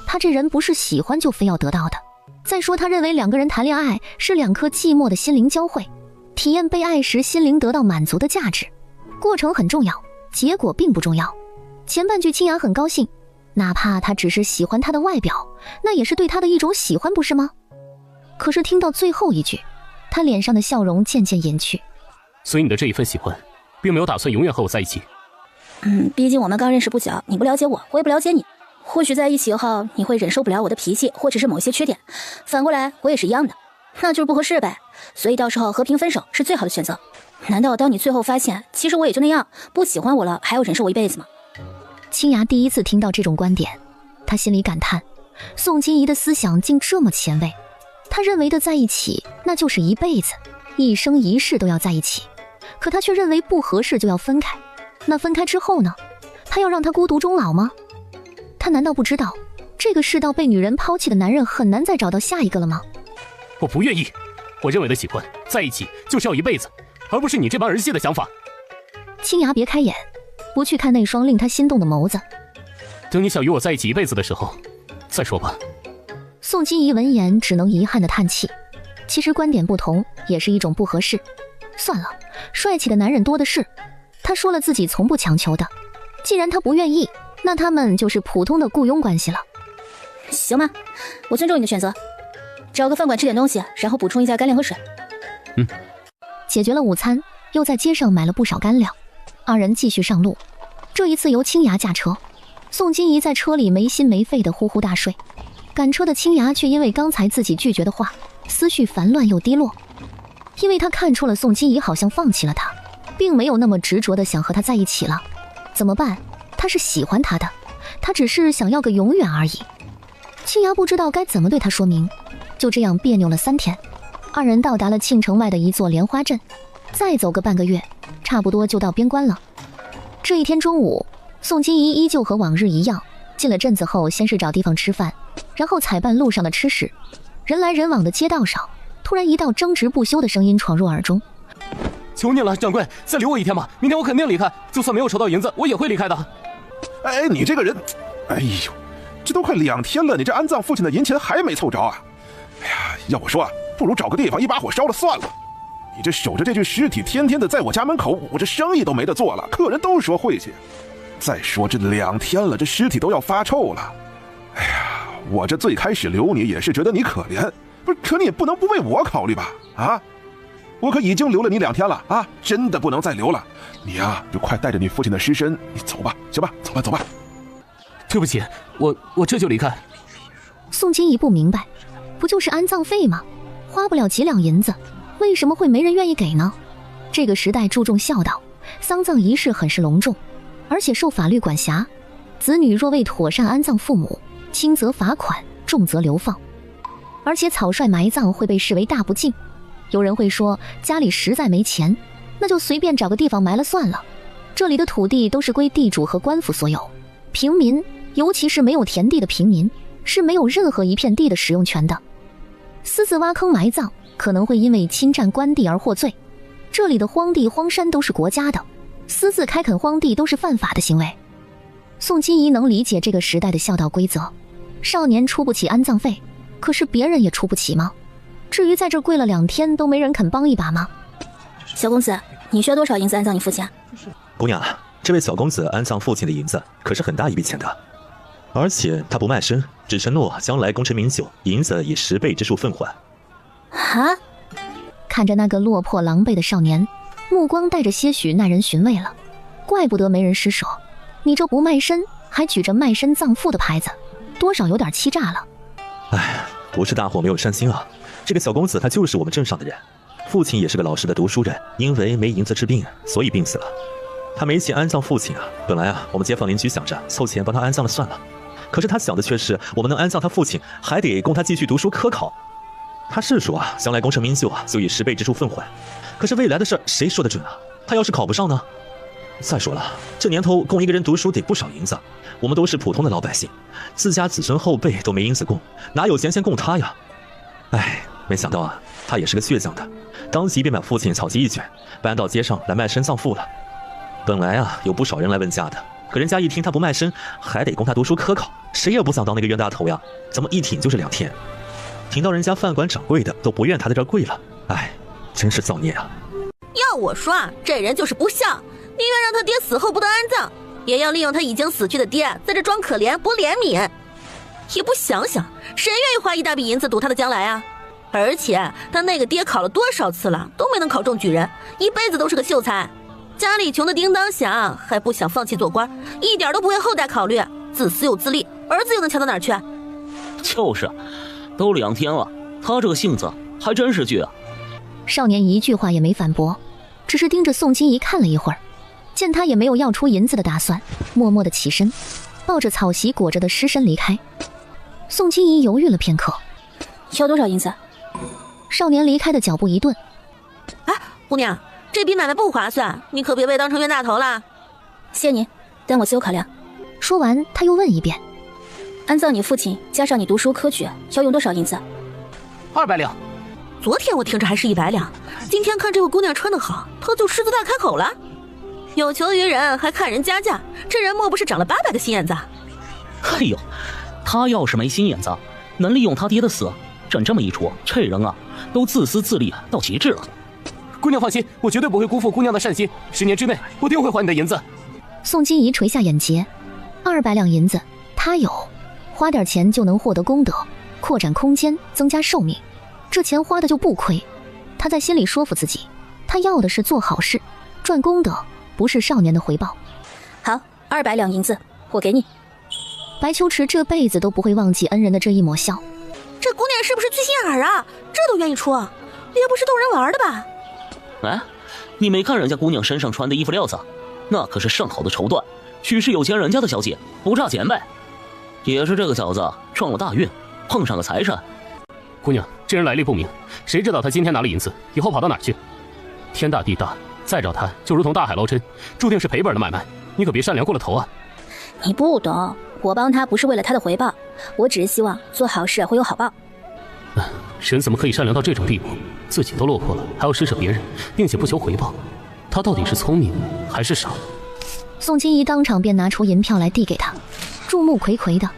他这人不是喜欢就非要得到的。再说他认为2个人谈恋爱是2颗寂寞的心灵交汇，体验被爱时心灵得到满足的价值，过程很重要，结果并不重要。前半句青芽很高兴，哪怕他只是喜欢他的外表，那也是对他的一种喜欢，不是吗？可是听到最后一句，他脸上的笑容渐渐隐去。所以你的这一份喜欢并没有打算永远和我在一起。毕竟我们刚认识不久，你不了解我，我也不了解你，或许在一起后你会忍受不了我的脾气或者是某一些缺点，反过来我也是一样的，那就是不合适呗。所以到时候和平分手是最好的选择。难道当你最后发现其实我也就那样，不喜欢我了，还要忍受我一辈子吗？青芽第一次听到这种观点，他心里感叹，宋金怡的思想竟这么前卫。他认为的在一起那就是一辈子，一生一世都要在一起，可他却认为不合适就要分开。那分开之后呢？他要让他孤独终老吗？他难道不知道这个世道被女人抛弃的男人很难再找到下一个了吗？我不愿意，我认为的喜欢在一起就是要一辈子，而不是你这般儿戏的想法。青芽别开眼，不去看那双令他心动的眸子。等你想与我在一起一辈子的时候再说吧。宋金怡闻言只能遗憾地叹气，其实观点不同也是一种不合适。算了，帅气的男人多的是，他说了自己从不强求的，既然他不愿意，那他们就是普通的雇佣关系了。行吗？我尊重你的选择，找个饭馆吃点东西，然后补充一下干粮和水。解决了午餐，又在街上买了不少干粮，二人继续上路。这一次由青芽驾车，宋金怡在车里没心没肺地呼呼大睡。赶车的青芽却因为刚才自己拒绝的话，思绪烦乱又低落，因为他看出了宋金怡好像放弃了他，并没有那么执着地想和他在一起了。怎么办？他是喜欢他的，他只是想要个永远而已。青芽不知道该怎么对他说明，就这样别扭了3天。二人到达了庆城外的一座莲花镇，再走个半个月，差不多就到边关了。这一天中午，宋金怡依旧和往日一样，进了镇子后，先是找地方吃饭，然后采办路上的吃食。人来人往的街道上，突然一道争执不休的声音闯入耳中：“求你了，掌柜，再留我一天吧，明天我肯定离开，就算没有筹到银子，我也会离开的。”哎，你这个人，哎呦，这都快2天了，你这安葬父亲的银钱还没凑着啊！哎呀，要我说啊，不如找个地方一把火烧了算了。你这守着这具尸体，天天的在我家门口，我这生意都没得做了，客人都说晦气。再说这2天了，这尸体都要发臭了。哎呀，我这最开始留你也是觉得你可怜，不是？可你也不能不为我考虑吧？啊，我可已经留了你2天了啊，真的不能再留了。你呀，就快带着你父亲的尸身，你走吧，行吧？走吧，走吧。对不起，我这就离开。宋金怡不明白，不就是安葬费吗？花不了几两银子，为什么会没人愿意给呢？这个时代注重孝道，丧葬仪式很是隆重，而且受法律管辖。子女若未妥善安葬父母，轻则罚款，重则流放。而且草率埋葬会被视为大不敬。有人会说，家里实在没钱，那就随便找个地方埋了算了。这里的土地都是归地主和官府所有，平民，尤其是没有田地的平民，是没有任何一片地的使用权的。私自挖坑埋葬，可能会因为侵占官地而获罪。这里的荒地荒山都是国家的，私自开垦荒地都是犯法的行为。宋金怡能理解这个时代的孝道规则，少年出不起安葬费，可是别人也出不起吗？至于在这跪了2天都没人肯帮一把吗？小公子，你需要多少银子安葬你父亲？姑娘，这位小公子安葬父亲的银子可是很大一笔钱的，而且他不卖身，只承诺将来功成名就，银子以10倍之数奉还。啊！看着那个落魄狼狈的少年，目光带着些许耐人寻味了。怪不得没人施舍，你这不卖身，还举着卖身葬父的牌子，多少有点欺诈了。哎，不是大伙没有善心啊，这个小公子他就是我们镇上的人，父亲也是个老实的读书人，因为没银子治病，所以病死了。他没钱安葬父亲啊，本来啊，我们街坊邻居想着凑钱帮他安葬了算了，可是他想的却是我们能安葬他父亲，还得供他继续读书科考。他是说啊，将来功成名就啊，就以10倍之数奉还。可是未来的事谁说得准啊？他要是考不上呢？再说了，这年头供一个人读书得不少银子，我们都是普通的老百姓，自家子孙后辈都没银子供，哪有闲钱供他呀？哎，没想到啊，他也是个倔强的，当即便把父亲草席一卷，搬到街上来卖身葬父了。本来啊，有不少人来问价的，可人家一听他不卖身，还得供他读书科考，谁也不想当那个冤大头呀，怎么一挺就是2天？听到人家饭馆掌柜的都不愿他在这儿跪了，哎，真是造孽啊！要我说啊，这人就是不孝，宁愿让他爹死后不得安葬，也要利用他已经死去的爹在这装可怜博怜悯，也不想想谁愿意花一大笔银子赌他的将来啊？而且他那个爹考了多少次了，都没能考中举人，一辈子都是个秀才，家里穷得叮当响，还不想放弃做官，一点都不为后代考虑，自私又自利，儿子又能强到哪儿去？就是，都2天了，他这个性子还真是倔啊。少年一句话也没反驳，只是盯着宋金怡看了一会儿，见他也没有要出银子的打算，默默地起身，抱着草席裹着的尸身离开。宋金怡犹豫了片刻，要多少银子？少年离开的脚步一顿，哎，姑娘，这笔买卖不划算，你可别被当成冤大头了。谢您，但我自有考量。说完他又问一遍，安葬你父亲加上你读书科举要用多少银子？200两。昨天我听着还是100两，今天看这位姑娘穿得好，她就狮子大开口了。有求于人还看人家价，这人莫不是长了800个心眼子？哎呦，他要是没心眼子，能利用他爹的死，朕这么一说，这人啊都自私自利到极致了。姑娘放心，我绝对不会辜负姑娘的善心，10年之内我定会还你的银子。宋金怡垂下眼睫，200两银子他有，花点钱就能获得功德，扩展空间，增加寿命，这钱花的就不亏。他在心里说服自己，他要的是做好事，赚功德，不是少年的回报。好，200两银子我给你。白秋池这辈子都不会忘记恩人的这一抹笑。这姑娘是不是缺心眼儿啊？这都愿意出，也不是逗人玩的吧？哎，你没看人家姑娘身上穿的衣服料子，那可是上好的绸缎，许是有钱人家的小姐，不差钱呗。也是这个小子撞了大运，碰上个财神。姑娘，这人来历不明，谁知道他今天拿了银子，以后跑到哪儿去？天大地大，再找他就如同大海捞针，注定是赔本的买卖。你可别善良过了头啊！你不懂，我帮他不是为了他的回报，我只是希望做好事会有好报。人怎么可以善良到这种地步？自己都落魄了，还要施舍别人，并且不求回报。他到底是聪明还是傻？宋金怡当场便拿出银票来递给他，众目睽睽的。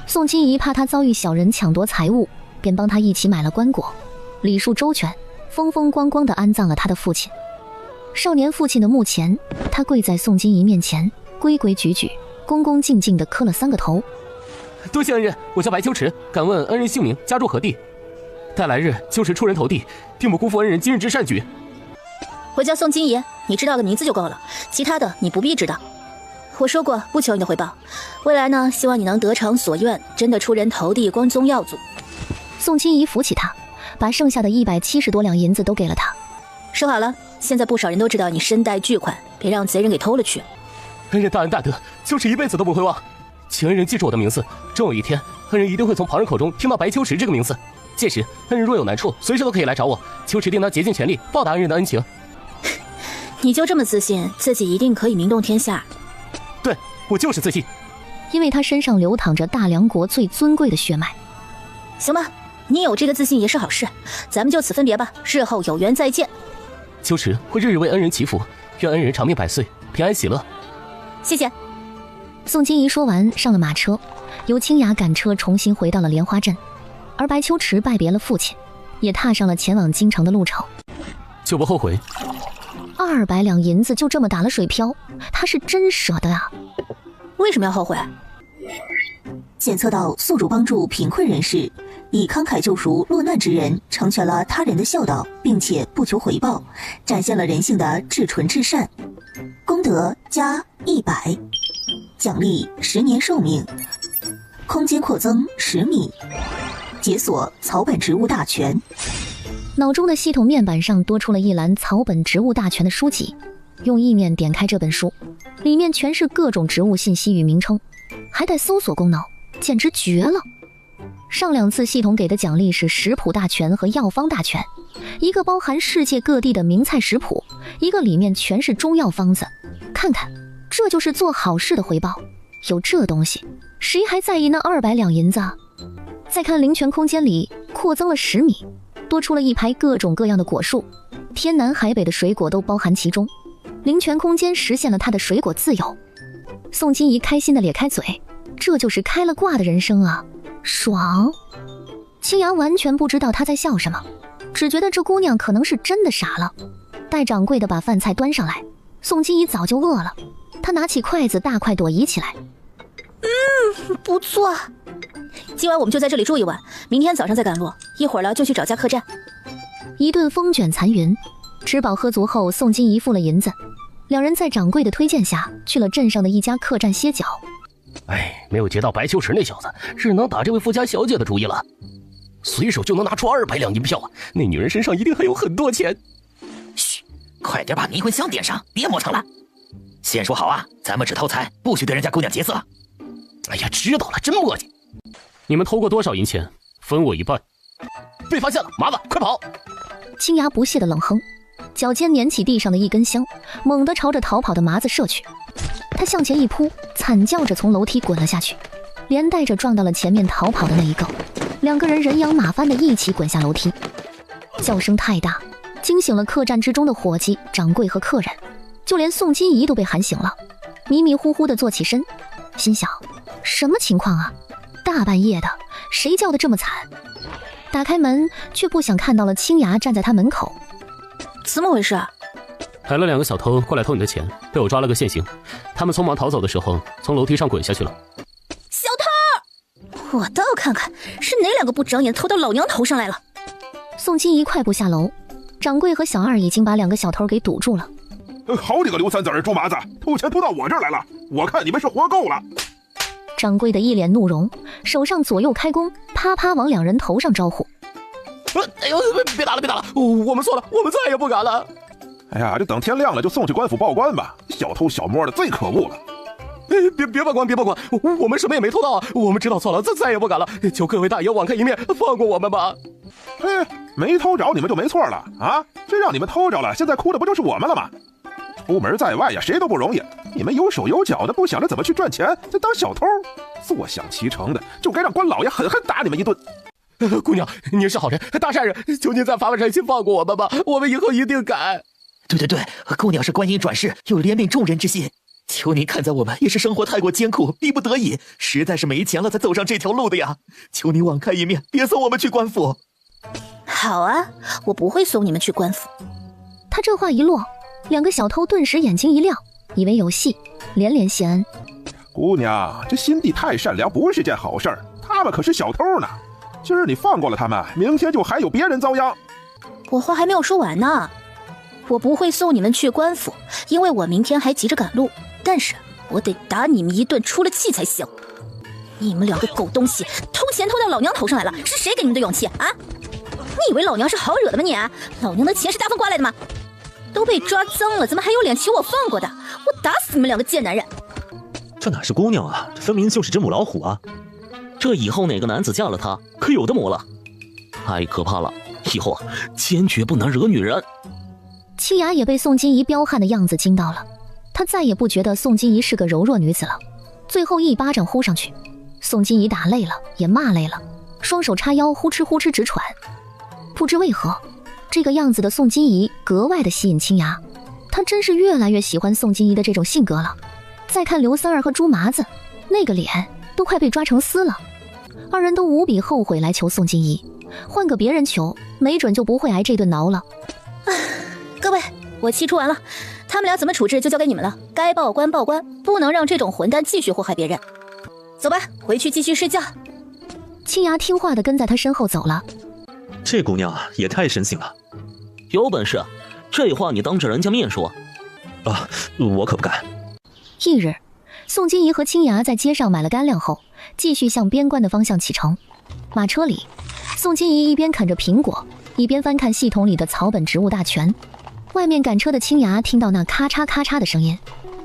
宋金怡怕他遭遇小人抢夺财物，便帮他一起买了棺椁，礼数周全，风风光光地安葬了他的父亲。少年父亲的墓前，他跪在宋金怡面前，规规矩矩、恭恭敬敬地磕了3个头。多谢恩人，我叫白秋池，敢问恩人姓名，家住何地？待来日就是出人头地，定不辜负恩人今日之善举。我叫宋金怡，你知道个名字就够了，其他的你不必知道。我说过不求你的回报，未来呢，希望你能得偿所愿，真的出人头地，光宗耀祖。宋金怡扶起他，把剩下的170多两银子都给了他。收好了，现在不少人都知道你身带巨款，别让贼人给偷了去。恩人大恩大德，就是一辈子都不会忘。请恩人记住我的名字，终有一天，恩人一定会从旁人口中听到白秋池这个名字。届时，恩人若有难处，随时都可以来找我，秋池定当竭尽全力报答恩人的恩情。你就这么自信，自己一定可以名动天下？对，我就是自信，因为他身上流淌着大梁国最尊贵的血脉。行吧，你有这个自信也是好事，咱们就此分别吧，日后有缘再见。秋池会日日为恩人祈福，愿恩人长命百岁，平安喜乐。谢谢。宋金怡说完，上了马车，由清雅赶车重新回到了莲花镇，而白秋池拜别了父亲，也踏上了前往京城的路程。就不后悔。200两银子就这么打了水漂，他是真舍得啊！为什么要后悔？检测到宿主帮助贫困人士，以慷慨救赎落难之人，成全了他人的孝道，并且不求回报，展现了人性的至纯至善。功德加100，奖励10年寿命，空间扩增10米，解锁草本植物大全。脑中的系统面板上多出了一栏草本植物大全的书籍，用意念点开这本书，里面全是各种植物信息与名称，还带搜索功能，简直绝了。上2次系统给的奖励是食谱大全和药方大全，一个包含世界各地的名菜食谱，一个里面全是中药方子。看看，这就是做好事的回报。有这东西，谁还在意那200两银子啊？再看灵泉空间里扩增了10米，多出了一排各种各样的果树，天南海北的水果都包含其中。灵泉空间实现了他的水果自由。宋金怡开心地咧开嘴，这就是开了挂的人生啊，爽！清扬完全不知道他在笑什么，只觉得这姑娘可能是真的傻了。待掌柜的把饭菜端上来，宋金怡早就饿了，她拿起筷子大快朵颐起来。不错。今晚我们就在这里住一晚，明天早上再赶路，一会儿了就去找家客栈。一顿风卷残云，吃饱喝足后，宋金怡付了银子，两人在掌柜的推荐下去了镇上的一家客栈歇脚。没有劫到白秋池那小子，只能打这位富家小姐的主意了。随手就能拿出200两银票啊！那女人身上一定还有很多钱。嘘，快点把迷魂香点上，别磨蹭了。先说好啊，咱们只偷财，不许对人家姑娘劫色。哎呀，知道了，真磨叽。你们偷过多少银钱？分我一半。被发现了，麻子，快跑！青牙不屑的冷哼，脚尖捻起地上的一根香，猛地朝着逃跑的麻子射去。他向前一扑，惨叫着从楼梯滚了下去，连带着撞到了前面逃跑的那一个。两个人人仰马翻的一起滚下楼梯，叫声太大，惊醒了客栈之中的伙计、掌柜和客人，就连宋金怡都被喊醒了，迷迷糊糊的坐起身，心想：什么情况啊？大半夜的，谁叫的这么惨？打开门，却不想看到了青牙站在他门口。怎么回事啊？来了2个小偷过来偷你的钱，被我抓了个现行。他们匆忙逃走的时候，从楼梯上滚下去了。小偷！我倒看看是哪2个不长眼偷到老娘头上来了。宋金怡快步下楼，掌柜和小二已经把2个小偷给堵住了。好几个刘三子儿、猪麻子偷钱偷到我这儿来了，我看你们是活够了。掌柜的一脸怒容，手上左右开弓，啪啪往2人头上招呼。哎呦，别打了，别打了，我们错了，我们再也不敢了。哎呀，这等天亮了就送去官府报官吧，小偷小摸的最可恶了。别报官，别报官，我们什么也没偷到啊，我们知道错了，再也不敢了，求各位大爷网开一面，放过我们吧。嘿，没偷着你们就没错了啊！这让你们偷着了，现在哭的不就是我们了吗？出门在外呀，谁都不容易，你们有手有脚的，不想着怎么去赚钱，就当小偷，坐享其成的，就该让官老爷狠狠打你们一顿。姑娘，您是好人，大善人，求您再发个善心放过我们吧，我们以后一定改。对，姑娘是观音转世，有怜悯众人之心。求您看在我们也是生活太过艰苦，逼不得已，实在是没钱了才走上这条路的呀。求您网开一面，别送我们去官府。好啊，我不会送你们去官府。他这话一落，两个小偷顿时眼睛一亮，以为有戏，连连谢恩。姑娘，这心地太善良不是件好事儿，他们可是小偷呢。今儿你放过了他们，明天就还有别人遭殃。我话还没有说完呢，我不会送你们去官府，因为我明天还急着赶路。但是我得打你们一顿出了气才行。你们两个狗东西，偷钱偷到老娘头上来了，是谁给你们的勇气啊？你以为老娘是好惹的吗你？老娘的钱是大风刮来的吗？都被抓脏了，怎么还有脸求我放过的？我打死你们两个贱男人！这哪是姑娘啊，这分明就是只母老虎啊！这以后哪个男子嫁了她，可有的磨了。太可怕了，以后坚决不能惹女人。七雅也被宋金怡彪悍的样子惊到了，她再也不觉得宋金怡是个柔弱女子了。最后一巴掌呼上去，宋金怡打累了，也骂累了，双手叉腰，呼哧呼哧直喘。不知为何，这个样子的宋金怡格外的吸引青雅，她真是越来越喜欢宋金怡的这种性格了。再看刘三儿和猪麻子，那个脸都快被抓成丝了，二人都无比后悔来求宋金怡，换个别人求，没准就不会挨这顿挠了。各位，我气出完了，他们俩怎么处置就交给你们了，该报官报官，不能让这种混蛋继续祸害别人。走吧，回去继续睡觉。青牙听话的跟在他身后走了。这姑娘啊，也太深情了。有本事，这话你当着人家面说。啊，我可不敢。翌日，宋金怡和青牙在街上买了干粮后，继续向边关的方向启程。马车里，宋金怡一边啃着苹果，一边翻看系统里的草本植物大全。外面赶车的青牙听到那咔嚓咔嚓的声音，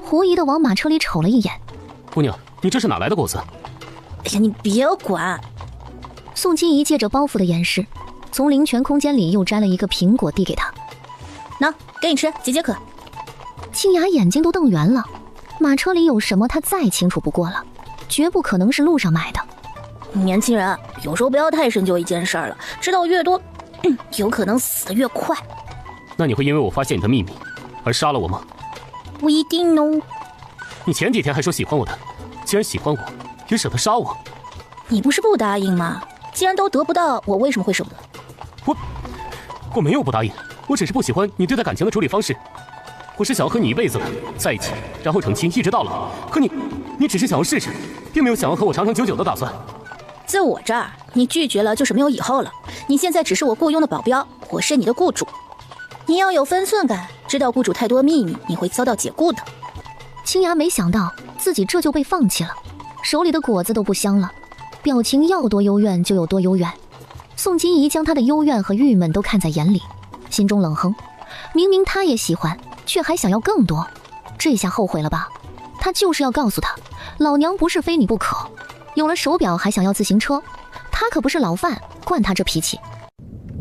狐疑的往马车里瞅了一眼。姑娘，你这是哪来的果子？哎呀，你别管。宋金怡借着包袱的掩饰，从灵泉空间里又摘了一个苹果递给他。喏，给你吃，解解渴。青牙眼睛都瞪圆了，马车里有什么他再清楚不过了，绝不可能是路上买的。年轻人，有时候不要太深究一件事了，知道越多，有可能死得越快。那你会因为我发现你的秘密而杀了我吗？不一定哦。你前几天还说喜欢我的，既然喜欢我，也舍得杀我。你不是不答应吗？既然都得不到，我为什么会舍不得？我没有不答应，我只是不喜欢你对待感情的处理方式。我是想要和你一辈子在一起，然后成亲，一直到老。可你只是想要试试，并没有想要和我长长久久的打算。在我这儿，你拒绝了就是没有以后了。你现在只是我雇佣的保镖，我是你的雇主。你要有分寸感，知道雇主太多秘密，你会遭到解雇的。青牙没想到自己这就被放弃了，手里的果子都不香了，表情要多幽怨就有多幽怨。宋金怡将他的幽怨和郁闷都看在眼里，心中冷哼，明明他也喜欢，却还想要更多，这下后悔了吧？他就是要告诉他，老娘不是非你不可。有了手表还想要自行车，他可不是老范，惯他这脾气。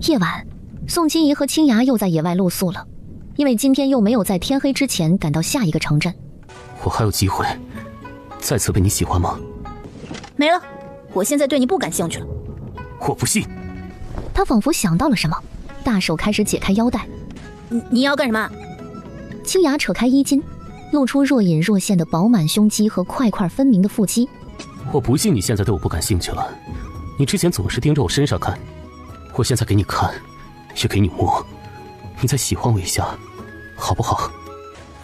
夜晚，宋金怡和青牙又在野外露宿了，因为今天又没有在天黑之前赶到下一个城镇。我还有机会再次被你喜欢吗？没了，我现在对你不感兴趣了。我不信。他仿佛想到了什么，大手开始解开腰带。你要干什么？青牙扯开衣襟，露出若隐若现的饱满胸肌和块块分明的腹肌。我不信你现在对我不感兴趣了，你之前总是盯着我身上看，我现在给你看，也给你摸，你再喜欢我一下，好不好？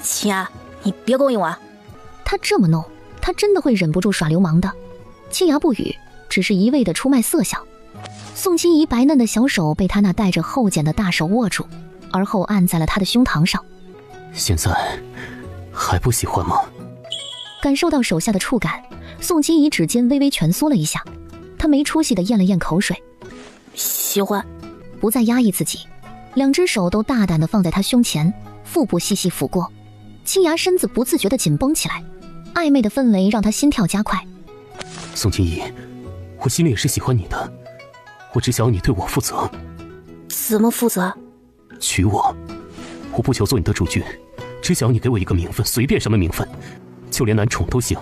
青牙，你别勾引我啊！他这么弄，他真的会忍不住耍流氓的。青牙不语，只是一味的出卖色相。宋金怡白嫩的小手被他那带着厚茧的大手握住，而后按在了他的胸膛上。现在还不喜欢吗？感受到手下的触感，宋金怡指尖微微蜷缩了一下，她没出息地咽了咽口水。喜欢。不再压抑自己，两只手都大胆地放在他胸前，腹部细细抚过。青牙身子不自觉地紧绷起来，暧昧的氛围让他心跳加快。宋金怡，我心里也是喜欢你的，我只想要你对我负责。怎么负责？娶我，我不求做你的主君，只想要你给我一个名分，随便什么名分，就连男宠都行。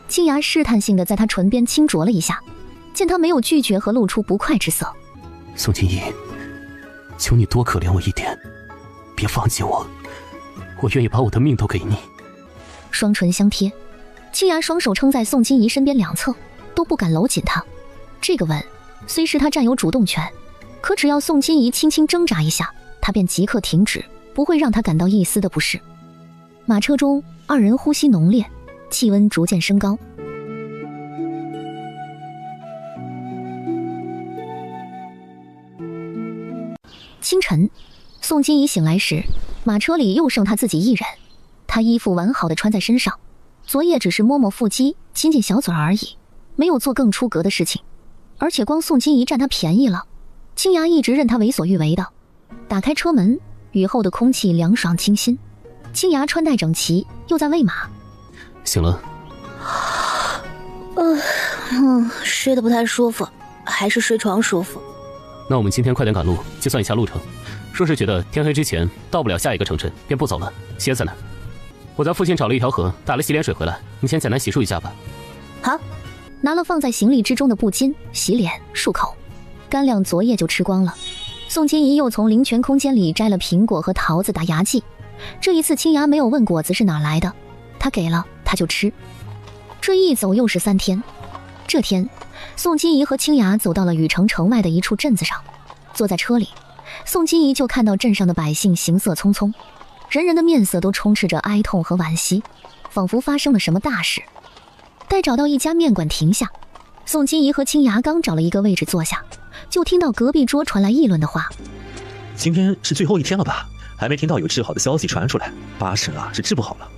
青芽试探性的在他唇边轻啄了一下，见他没有拒绝和露出不快之色。宋金怡，求你多可怜我一点，别放弃我，我愿意把我的命都给你。双唇相贴，青芽双手撑在宋金怡身边两侧，都不敢搂紧她。这个吻虽是他占有主动权，可只要宋金怡轻轻挣扎一下，他便即刻停止，不会让他感到一丝的不适。马车中，二人呼吸浓烈，气温逐渐升高。清晨，宋金怡醒来时，马车里又剩他自己一人。他衣服完好的穿在身上，昨夜只是摸摸腹肌，亲亲小嘴而已，没有做更出格的事情。而且光宋金怡占他便宜了，青芽一直任他为所欲为的。打开车门，雨后的空气凉爽清新。青芽穿戴整齐，又在喂马。醒了？睡得不太舒服，还是睡床舒服。那我们今天快点赶路，计算一下路程。说是觉得天黑之前到不了下一个城镇，便不走了，歇在那儿。我在附近找了一条河，打了洗脸水回来，你先简单洗漱一下吧。好。拿了放在行李之中的布巾，洗脸漱口，干粮昨夜就吃光了。宋金怡又从灵泉空间里摘了苹果和桃子打牙祭，这一次青芽没有问果子是哪来的，他给了他就吃。这一走又是3天。这天，宋金怡和青芽走到了雨城城外的一处镇子上，坐在车里，宋金怡就看到镇上的百姓行色匆匆，人人的面色都充斥着哀痛和惋惜，仿佛发生了什么大事。待找到一家面馆停下，宋金怡和青芽刚找了一个位置坐下，就听到隔壁桌传来议论的话。今天是最后一天了吧？还没听到有治好的消息传出来，八成啊是治不好了。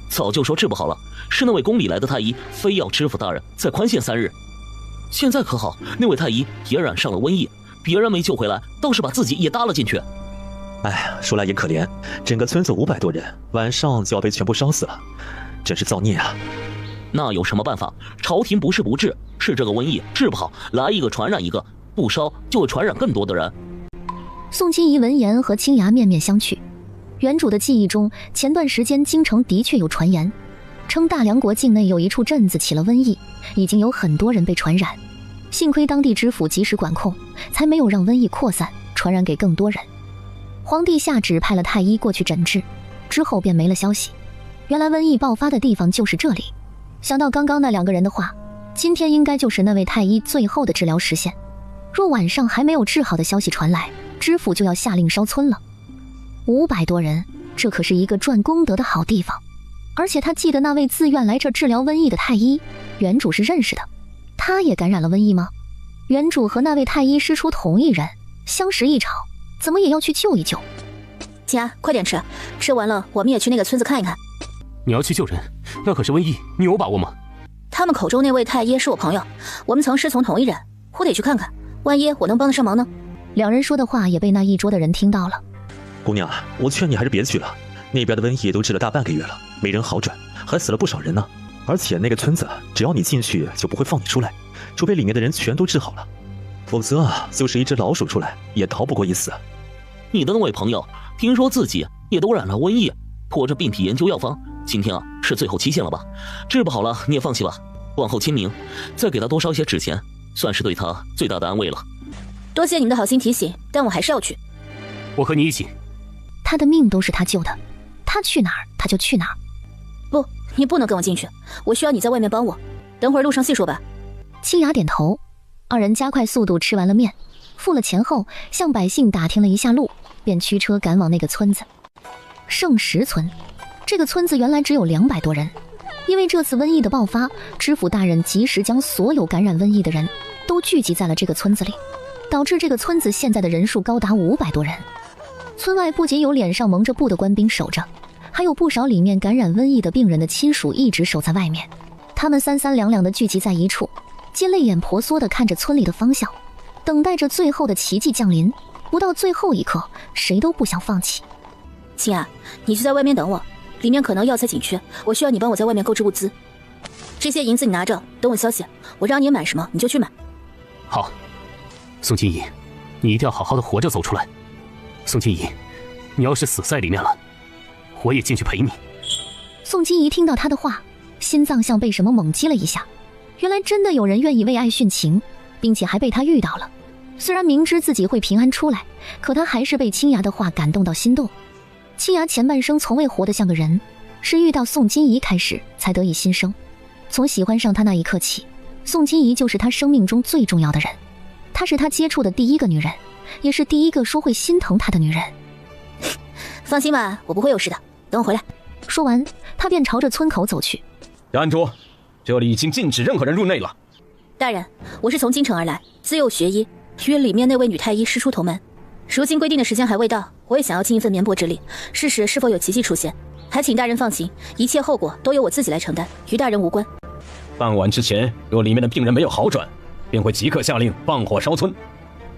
早就说治不好了，是那位宫里来的太医非要知府大人再宽限3日。现在可好，那位太医也染上了瘟疫，别人没救回来，倒是把自己也搭了进去。哎，说来也可怜，整个村子500多人，晚上就要被全部烧死了，真是造孽啊！那有什么办法？朝廷不是不治，是这个瘟疫治不好，来一个传染一个，不烧就会传染更多的人。宋金怡闻言和青芽面面相觑。原主的记忆中，前段时间京城的确有传言，称大梁国境内有一处镇子起了瘟疫，已经有很多人被传染。幸亏当地知府及时管控，才没有让瘟疫扩散，传染给更多人。皇帝下旨派了太医过去诊治，之后便没了消息。原来瘟疫爆发的地方就是这里。想到刚刚那2个人的话，今天应该就是那位太医最后的治疗时限。若晚上还没有治好的消息传来，知府就要下令烧村了。500多人，这可是一个赚功德的好地方。而且他记得那位自愿来这治疗瘟疫的太医，原主是认识的。他也感染了瘟疫吗？原主和那位太医师出同一人，相识一场，怎么也要去救一救。青芽，快点吃，吃完了我们也去那个村子看一看。你要去救人，那可是瘟疫，你有把握吗？他们口中那位太医是我朋友，我们曾师从同一人，我得去看看，万一我能帮得上忙呢。2人说的话也被那一桌的人听到了。姑娘，我劝你还是别去了，那边的瘟疫都治了大半个月了，没人好转，还死了不少人呢。而且那个村子，只要你进去就不会放你出来，除非里面的人全都治好了，否则啊，就是一只老鼠出来也逃不过一死。你的那位朋友听说自己也都染了瘟疫，拖着病体研究药方，今天啊是最后期限了吧？治不好了你也放弃吧，往后清明再给他多烧一些纸钱，算是对他最大的安慰了。多谢你们的好心提醒，但我还是要去。我和你一起。他的命都是他救的，他去哪儿他就去哪儿。不，你不能跟我进去，我需要你在外面帮我，等会儿路上细说吧。青芽点头，2人加快速度吃完了面，付了钱后，向百姓打听了一下路，便驱车赶往那个村子。圣石村，这个村子原来只有200多人，因为这次瘟疫的爆发，知府大人及时将所有感染瘟疫的人都聚集在了这个村子里，导致这个村子现在的人数高达500多人。村外不仅有脸上蒙着布的官兵守着，还有不少里面感染瘟疫的病人的亲属一直守在外面。他们3、3两两的聚集在一处，皆泪眼婆娑地看着村里的方向，等待着最后的奇迹降临。不到最后一刻，谁都不想放弃。青芽，你就在外面等我，里面可能药材紧缺，我需要你帮我在外面购置物资。这些银子你拿着，等我消息，我让你买什么你就去买。好。宋金怡，你一定要好好的活着走出来。宋金怡，你要是死在里面了，我也进去陪你。宋金怡听到他的话，心脏像被什么猛击了一下。原来真的有人愿意为爱殉情，并且还被他遇到了。虽然明知自己会平安出来，可他还是被青芽的话感动到心动。青芽前半生从未活得像个人，是遇到宋金怡开始才得以新生。从喜欢上他那一刻起，宋金怡就是他生命中最重要的人。她是他接触的第一个女人，也是第一个说会心疼他的女人。放心吧，我不会有事的，等我回来。说完，他便朝着村口走去。站住！这里已经禁止任何人入内了。大人，我是从京城而来，自幼学医，与里面那位女太医师出同门。如今规定的时间还未到，我也想要尽一份绵薄之力，试试是否有奇迹出现。还请大人放心，一切后果都由我自己来承担，与大人无关。傍晚之前，若里面的病人没有好转，便会即刻下令放火烧村。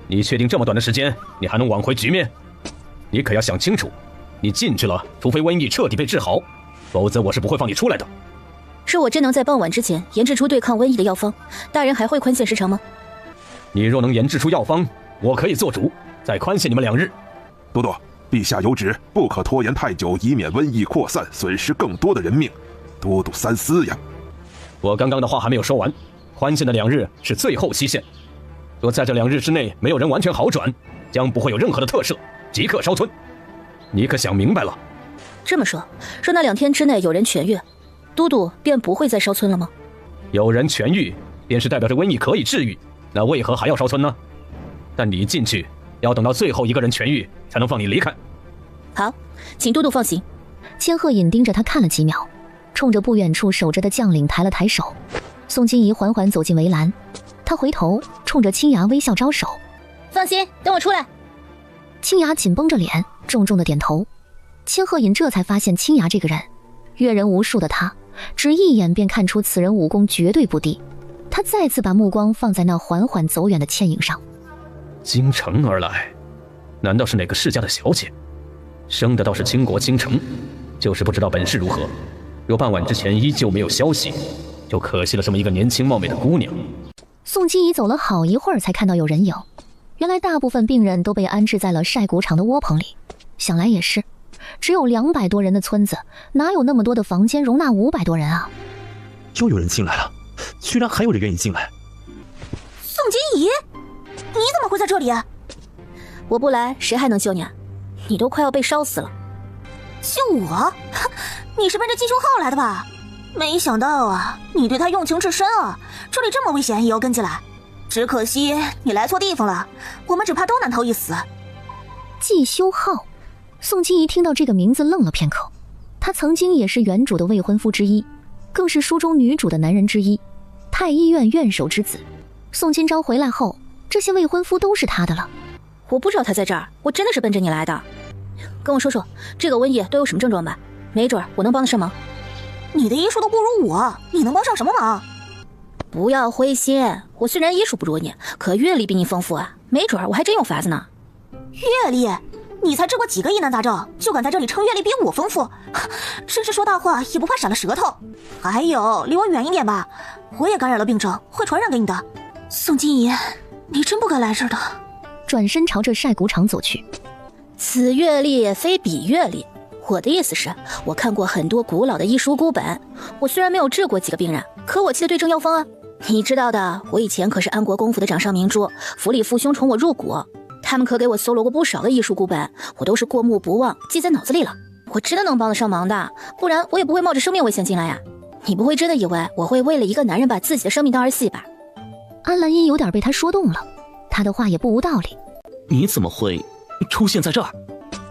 你确定这么短的时间，你还能挽回局面？你可要想清楚，你进去了，除非瘟疫彻底被治好，否则我是不会放你出来的。若我真能在傍晚之前研制出对抗瘟疫的药方，大人还会宽限时长吗？你若能研制出药方，我可以做主，再宽限你们2日。都督，陛下有旨，不可拖延太久，以免瘟疫扩散，损失更多的人命。都督三思呀！我刚刚的话还没有说完，宽限的2日是最后期限。若在这2日之内没有人完全好转，将不会有任何的特赦，即刻烧村。你可想明白了？这么说，若那2天之内有人痊愈，都督便不会再烧村了吗？有人痊愈，便是代表着瘟疫可以治愈，那为何还要烧村呢？但你进去，要等到最后一个人痊愈，才能放你离开。好，请都督放行。千鹤隐盯着他看了几秒，冲着不远处守着的将领抬了抬手。宋金怡缓缓走进围栏，他回头冲着青芽微笑招手：“放心，等我出来。”青芽紧绷着脸，重重的点头。千鹤隐这才发现青芽这个人，阅人无数的他，只一眼便看出此人武功绝对不低。他再次把目光放在那缓缓走远的倩影上。京城而来，难道是哪个世家的小姐？生的倒是倾国倾城，就是不知道本事如何。若傍晚之前依旧没有消息，就可惜了这么一个年轻貌美的姑娘。宋金怡走了好一会儿才看到有人影，原来大部分病人都被安置在了晒谷场的窝棚里。想来也是，只有200多人的村子，哪有那么多的房间容纳500多人啊？又有人进来了，居然还有人愿意进来。宋金怡，你怎么会在这里？我不来，谁还能救你啊？你都快要被烧死了。救我？你是奔着季秋浩来的吧？没想到啊，你对他用情至深啊！这里这么危险也要跟进来，只可惜你来错地方了，我们只怕都难逃一死。季修浩，宋金怡听到这个名字愣了片刻。他曾经也是原主的未婚夫之一，更是书中女主的男人之一，太医院院守之子。宋金钊回来后，这些未婚夫都是他的了。我不知道他在这儿，我真的是奔着你来的。跟我说说这个瘟疫都有什么症状吧，没准我能帮得上忙。你的医术都不如我，你能帮上什么忙？不要灰心，我虽然医术不如你，可阅历比你丰富啊，没准我还真有法子呢。阅历？你才治过几个疑难杂症，就敢在这里称阅历比我丰富？真是说大话也不怕闪了舌头。还有，离我远一点吧，我也感染了病症，会传染给你的。宋金怡，你真不该来这儿的。转身朝着晒谷场走去。此阅历非彼阅历，我的意思是，我看过很多古老的医书孤本。我虽然没有治过几个病人，可我记得对症药方啊。你知道的，我以前可是安国公府的掌上明珠，府里父兄宠我入骨，他们可给我搜罗过不少的医书孤本，我都是过目不忘，记在脑子里了。我真的能帮得上忙的，不然我也不会冒着生命危险进来呀。你不会真的以为我会为了一个男人把自己的生命当儿戏吧？安澜音有点被他说动了，他的话也不无道理。你怎么会出现在这儿？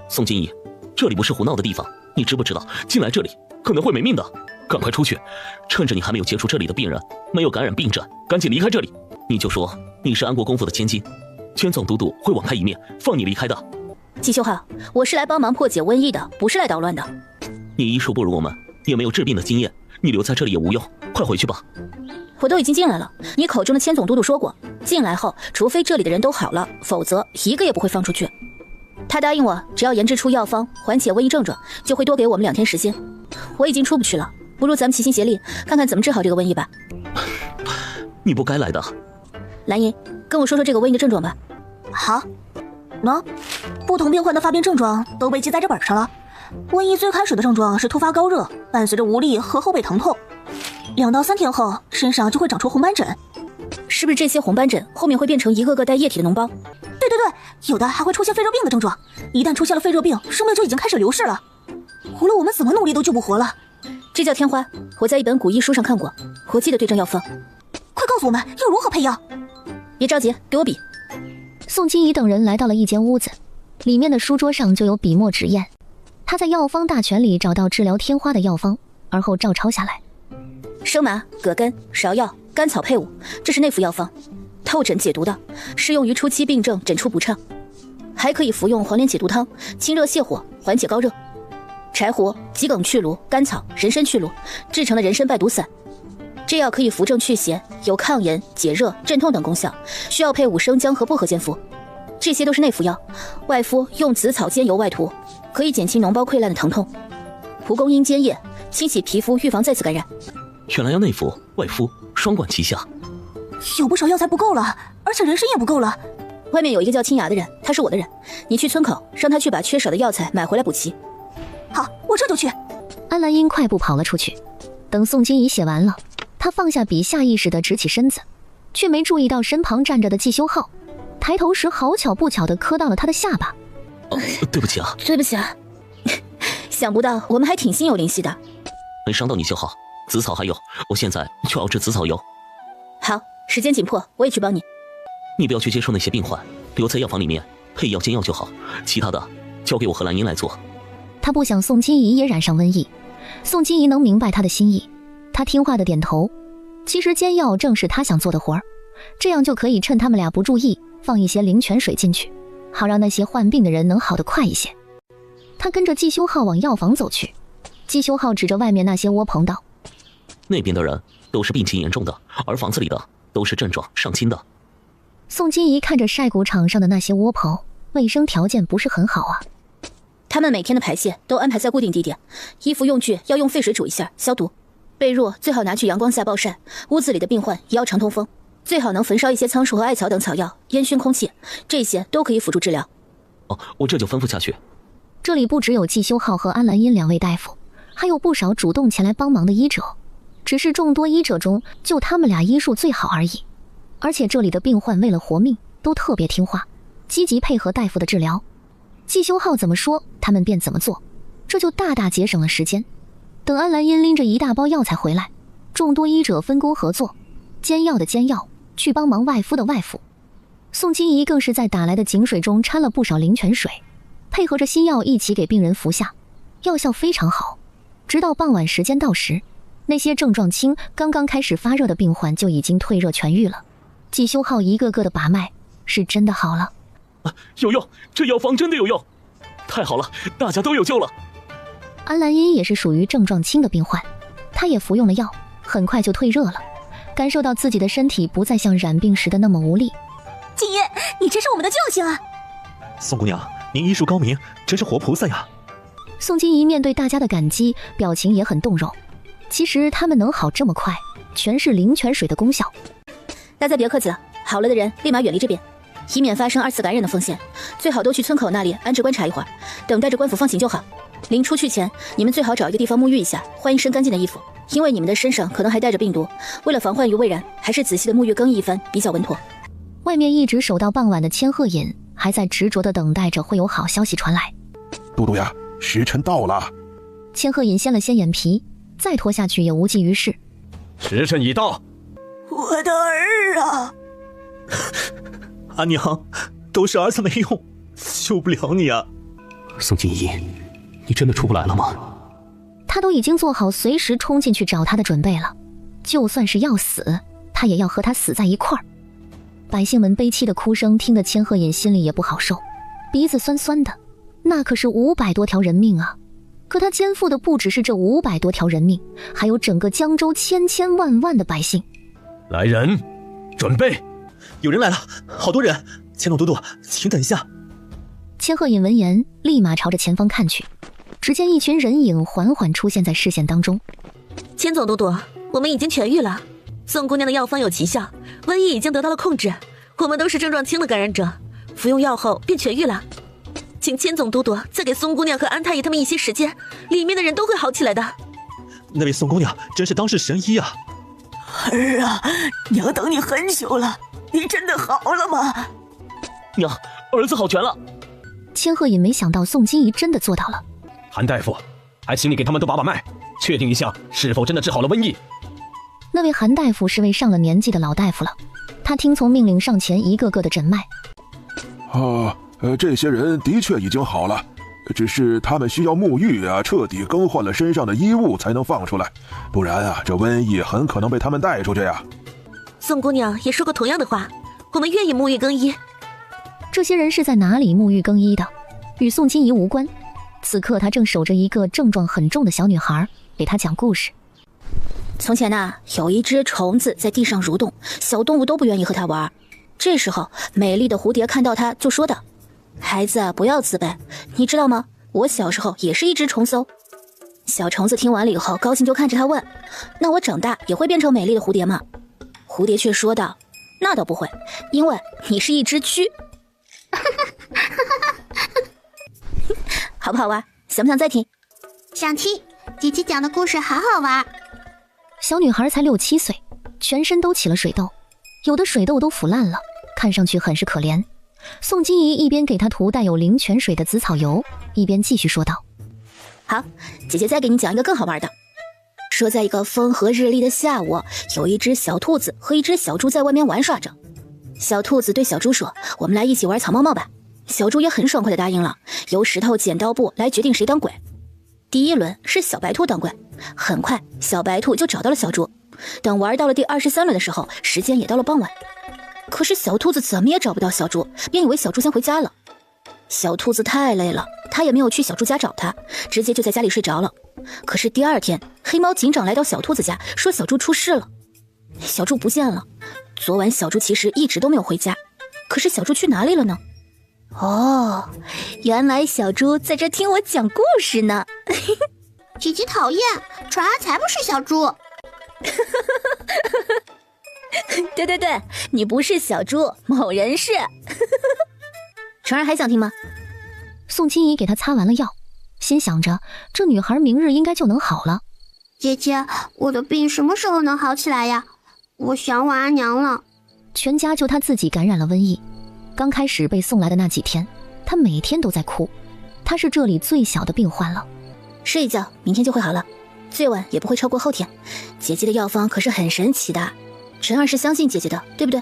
宋金怡，这里不是胡闹的地方，你知不知道进来这里可能会没命的？赶快出去，趁着你还没有接触这里的病人，没有感染病症，赶紧离开这里。你就说你是安国公府的千金，千总都督会网开一面放你离开的。季修浩，我是来帮忙破解瘟疫的，不是来捣乱的。你医术不如我们，也没有治病的经验，你留在这里也无用，快回去吧。我都已经进来了，你口中的千总都督说过，进来后除非这里的人都好了，否则一个也不会放出去。他答应我，只要研制出药方缓解瘟疫症状，就会多给我们2天时间。我已经出不去了，不如咱们齐心协力，看看怎么治好这个瘟疫吧。你不该来的。蓝银，跟我说说这个瘟疫的症状吧。好，不同病患的发病症状都被记在这本上了。瘟疫最开始的症状是突发高热，伴随着无力和后背疼痛，2到3天后身上就会长出红斑疹。是不是这些红斑疹后面会变成一个个带液体的脓包？对，有的还会出现肺热病的症状。一旦出现了肺热病，生命就已经开始流逝了，无论我们怎么努力都救不活了。这叫天花，我在一本古医书上看过，我记得对症药方。快告诉我们要如何配药。别着急，给我笔。宋金怡等人来到了一间屋子，里面的书桌上就有笔墨纸砚。他在药方大全里找到治疗天花的药方，而后照抄下来。生麻、葛根、芍药、甘草配伍，这是内服药方，透疹解毒的，适用于初期病症疹出不畅，还可以服用黄连解毒汤，清热泻火，缓解高热。柴胡、桔梗去炉、甘草、人参去炉制成的人参败毒散，这药可以扶正祛邪，有抗炎、解热、镇痛等功效，需要配伍生姜和薄荷煎服。这些都是内服药，外敷用紫草煎油外涂，可以减轻脓包溃烂的疼痛。蒲公英煎液，清洗皮肤，预防再次感染。原来要内服外敷，双管齐下。有不少药材不够了，而且人参也不够了。外面有一个叫青雅的人，他是我的人，你去村口让他去把缺少的药材买回来补齐。好，我这就去。安兰英快步跑了出去。等宋金怡写完了，他放下笔，下意识地直起身子，却没注意到身旁站着的季修浩。抬头时好巧不巧地磕到了他的下巴。对不起啊。对不起啊。想不到我们还挺心有灵犀的。没伤到你就好。紫草还有，我现在去熬制紫草油。好，时间紧迫，我也去帮你。你不要去接触那些病患，留在药房里面配药煎药就好，其他的交给我和兰英来做。他不想宋金怡也染上瘟疫。宋金怡能明白他的心意，他听话的点头。其实煎药正是他想做的活儿，这样就可以趁他们俩不注意，放一些灵泉水进去，好让那些患病的人能好得快一些。他跟着季修浩往药房走去。季修浩指着外面那些窝棚道：那边的人都是病情严重的，而房子里的都是症状尚轻的。宋金怡看着晒谷场上的那些窝棚，卫生条件不是很好啊。他们每天的排泄都安排在固定地点，衣服用具要用沸水煮一下消毒，被褥最好拿去阳光下暴晒，屋子里的病患也要常通风，最好能焚烧一些苍术和艾草等草药，烟熏空气，这些都可以辅助治疗。我这就吩咐下去。这里不只有季修浩和安兰英2位大夫，还有不少主动前来帮忙的医者，只是众多医者中就他们俩医术最好而已。而且这里的病患为了活命都特别听话，积极配合大夫的治疗。季修浩怎么说他们便怎么做，这就大大节省了时间。等安兰英拎着一大包药材回来，众多医者分工合作，煎药的煎药，去帮忙外敷的外敷。宋金怡更是在打来的井水中掺了不少灵泉水，配合着新药一起给病人服下，药效非常好。直到傍晚时间到时，那些症状轻、刚刚开始发热的病患就已经退热痊愈了。季修浩一个个的把脉，是真的好了。有用，这药方真的有用，太好了，大家都有救了。安兰英也是属于症状轻的病患，她也服用了药，很快就退热了，感受到自己的身体不再像染病时的那么无力。金爷，你真是我们的救星啊！宋姑娘，您医术高明，真是活菩萨呀！宋金怡面对大家的感激，表情也很动容。其实他们能好这么快，全是灵泉水的功效。大家别客气了，好了的人立马远离这边，以免发生2次感染的风险。最好都去村口那里安置观察一会儿，等待着官府放行就好。临出去前，你们最好找一个地方沐浴一下，换一身干净的衣服，因为你们的身上可能还带着病毒。为了防患于未然，还是仔细的沐浴更衣一番比较稳妥。外面一直守到傍晚的千鹤隐还在执着地等待着会有好消息传来。都督呀，时辰到了。千鹤隐掀了掀眼皮，再拖下去也无济于事。时辰已到。我的儿啊！阿娘，都是儿子没用，救不了你啊！宋金怡，你真的出不来了吗？他都已经做好随时冲进去找他的准备了，就算是要死，他也要和他死在一块儿。百姓们悲戚的哭声听得千鹤隐心里也不好受，鼻子酸酸的，那可是500多条人命啊！可他肩负的不只是这500多条人命，还有整个江州千千万万的百姓。来人，准备！有人来了，好多人！千总都督，请等一下。千鹤隐闻言，立马朝着前方看去，只见一群人影缓缓出现在视线当中。千总都督，我们已经痊愈了。宋姑娘的药方有奇效，瘟疫已经得到了控制，我们都是症状轻的感染者，服用药后便痊愈了。请千总督督再给宋姑娘和安太医他们一些时间，里面的人都会好起来的。那位宋姑娘真是当世神医啊！儿啊，娘等你很久了，你真的好了吗？娘，儿子好全了。千鹤也没想到宋金怡真的做到了。韩大夫，还请你给他们都把把脉，确定一下是否真的治好了瘟疫。那位韩大夫是位上了年纪的老大夫了，他听从命令上前一个个的诊脉。这些人的确已经好了，只是他们需要沐浴啊，彻底更换了身上的衣物才能放出来，不然啊，这瘟疫很可能被他们带出去呀。宋姑娘也说过同样的话，我们愿意沐浴更衣。这些人是在哪里沐浴更衣的？与宋金怡无关。此刻他正守着一个症状很重的小女孩，给她讲故事。从前呐，有一只虫子在地上蠕动，小动物都不愿意和它玩。这时候，美丽的蝴蝶看到它，就说道：“孩子，不要自卑，你知道吗？我小时候也是一只虫子哦。”小虫子听完了以后，高兴就看着它问：“那我长大也会变成美丽的蝴蝶吗？”蝴蝶却说道：“那倒不会，因为你是一只蛆。”好不好玩？想不想再听？想听，姐姐讲的故事好好玩。小女孩才6、7岁，全身都起了水痘，有的水痘都腐烂了，看上去很是可怜。宋金怡一边给她涂带有灵泉水的紫草油，一边继续说道：“好，姐姐再给你讲一个更好玩的。说在一个风和日丽的下午，有一只小兔子和一只小猪在外面玩耍着。小兔子对小猪说：“我们来一起玩藏猫猫吧。”小猪也很爽快地答应了，由石头剪刀布来决定谁当鬼。第一轮是小白兔当鬼，很快小白兔就找到了小猪。等玩到了第23轮的时候，时间也到了傍晚。可是小兔子怎么也找不到小猪，便以为小猪先回家了。小兔子太累了，他也没有去小猪家找他，直接就在家里睡着了。可是第2天，黑猫警长来到小兔子家，说小猪出事了，小猪不见了。昨晚小猪其实一直都没有回家，可是小猪去哪里了呢？哦，原来小猪在这听我讲故事呢。姐姐讨厌，传儿才不是小猪。对，你不是小猪，某人是。传儿还想听吗？宋金怡给她擦完了药，心想着这女孩明日应该就能好了。姐姐，我的病什么时候能好起来呀？我想我阿娘了。全家就她自己感染了瘟疫。刚开始被送来的那几天，她每天都在哭。她是这里最小的病患了。睡一觉，明天就会好了，最晚也不会超过后天。姐姐的药方可是很神奇的，陈儿是相信姐姐的，对不对？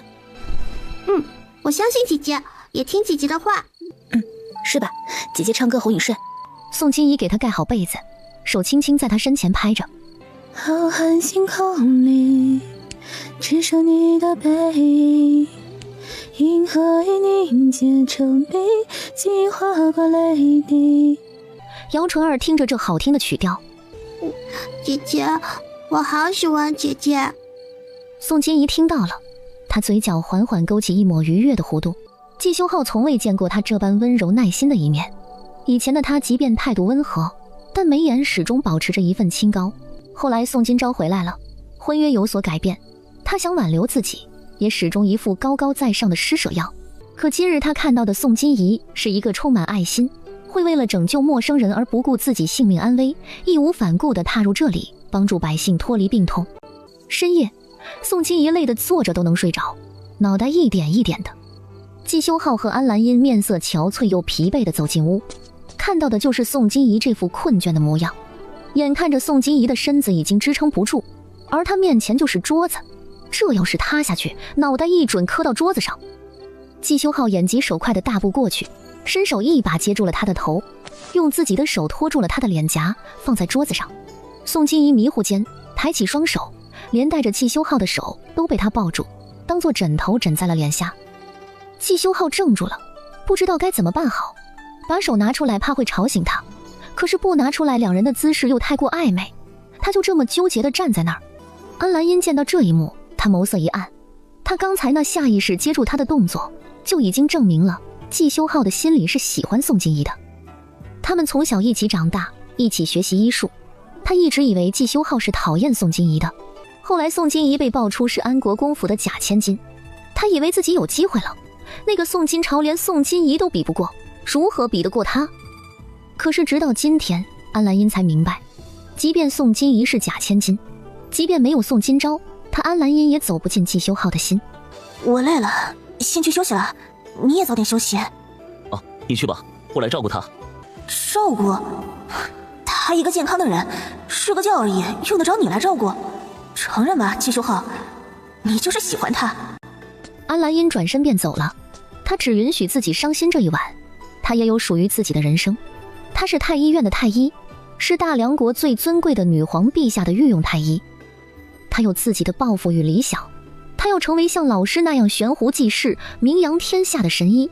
我相信姐姐，也听姐姐的话。是吧？姐姐唱歌哄你睡。宋金怡给她盖好被子，手轻轻在她身前拍着。浩瀚星空里，只剩你的背影，银河已凝结成冰，既划过泪滴。姚纯儿听着这好听的曲调，姐姐，我好喜欢姐姐。宋金怡听到了，她嘴角缓缓勾起一抹愉悦的弧度。季修浩从未见过她这般温柔耐心的一面，以前的她即便态度温和，但眉眼始终保持着一份清高。后来宋金钊回来了，婚约有所改变，他想挽留自己，也始终一副高高在上的施舍样。可今日他看到的宋金怡是一个充满爱心，会为了拯救陌生人而不顾自己性命安危，义无反顾地踏入这里，帮助百姓脱离病痛。深夜，宋金怡累得坐着都能睡着，脑袋一点一点的。季修浩和安兰英面色憔悴又疲惫地走进屋，看到的就是宋金怡这副困倦的模样。眼看着宋金怡的身子已经支撑不住，而她面前就是桌子，这要是塌下去，脑袋一准磕到桌子上。季修浩眼疾手快地大步过去，伸手一把接住了她的头，用自己的手托住了她的脸颊，放在桌子上。宋金怡迷糊间抬起双手，连带着季修浩的手都被他抱住，当作枕头枕在了脸下。季修浩怔住了，不知道该怎么办好，把手拿出来怕会吵醒他，可是不拿出来两人的姿势又太过暧昧，他就这么纠结地站在那儿。安兰英见到这一幕，她眸色一暗，她刚才那下意识接住他的动作就已经证明了季修浩的心里是喜欢宋金怡的。他们从小一起长大，一起学习医术，他一直以为季修浩是讨厌宋金怡的，后来宋金仪被爆出是安国公府的假千金，他以为自己有机会了，那个宋金朝连宋金仪都比不过，如何比得过他？可是直到今天，安澜音才明白，即便宋金仪是假千金，即便没有宋金钊，他安澜音也走不进季修浩的心。我累了，先去休息了，你也早点休息。哦，你去吧，我来照顾他。照顾？他一个健康的人，睡个觉而已，用得着你来照顾？承认吧，季修浩，你就是喜欢他。安澜音转身便走了，他只允许自己伤心这一晚，他也有属于自己的人生。他是太医院的太医，是大梁国最尊贵的女皇陛下的御用太医。他有自己的抱负与理想，他要成为像老师那样悬壶济世、名扬天下的神医。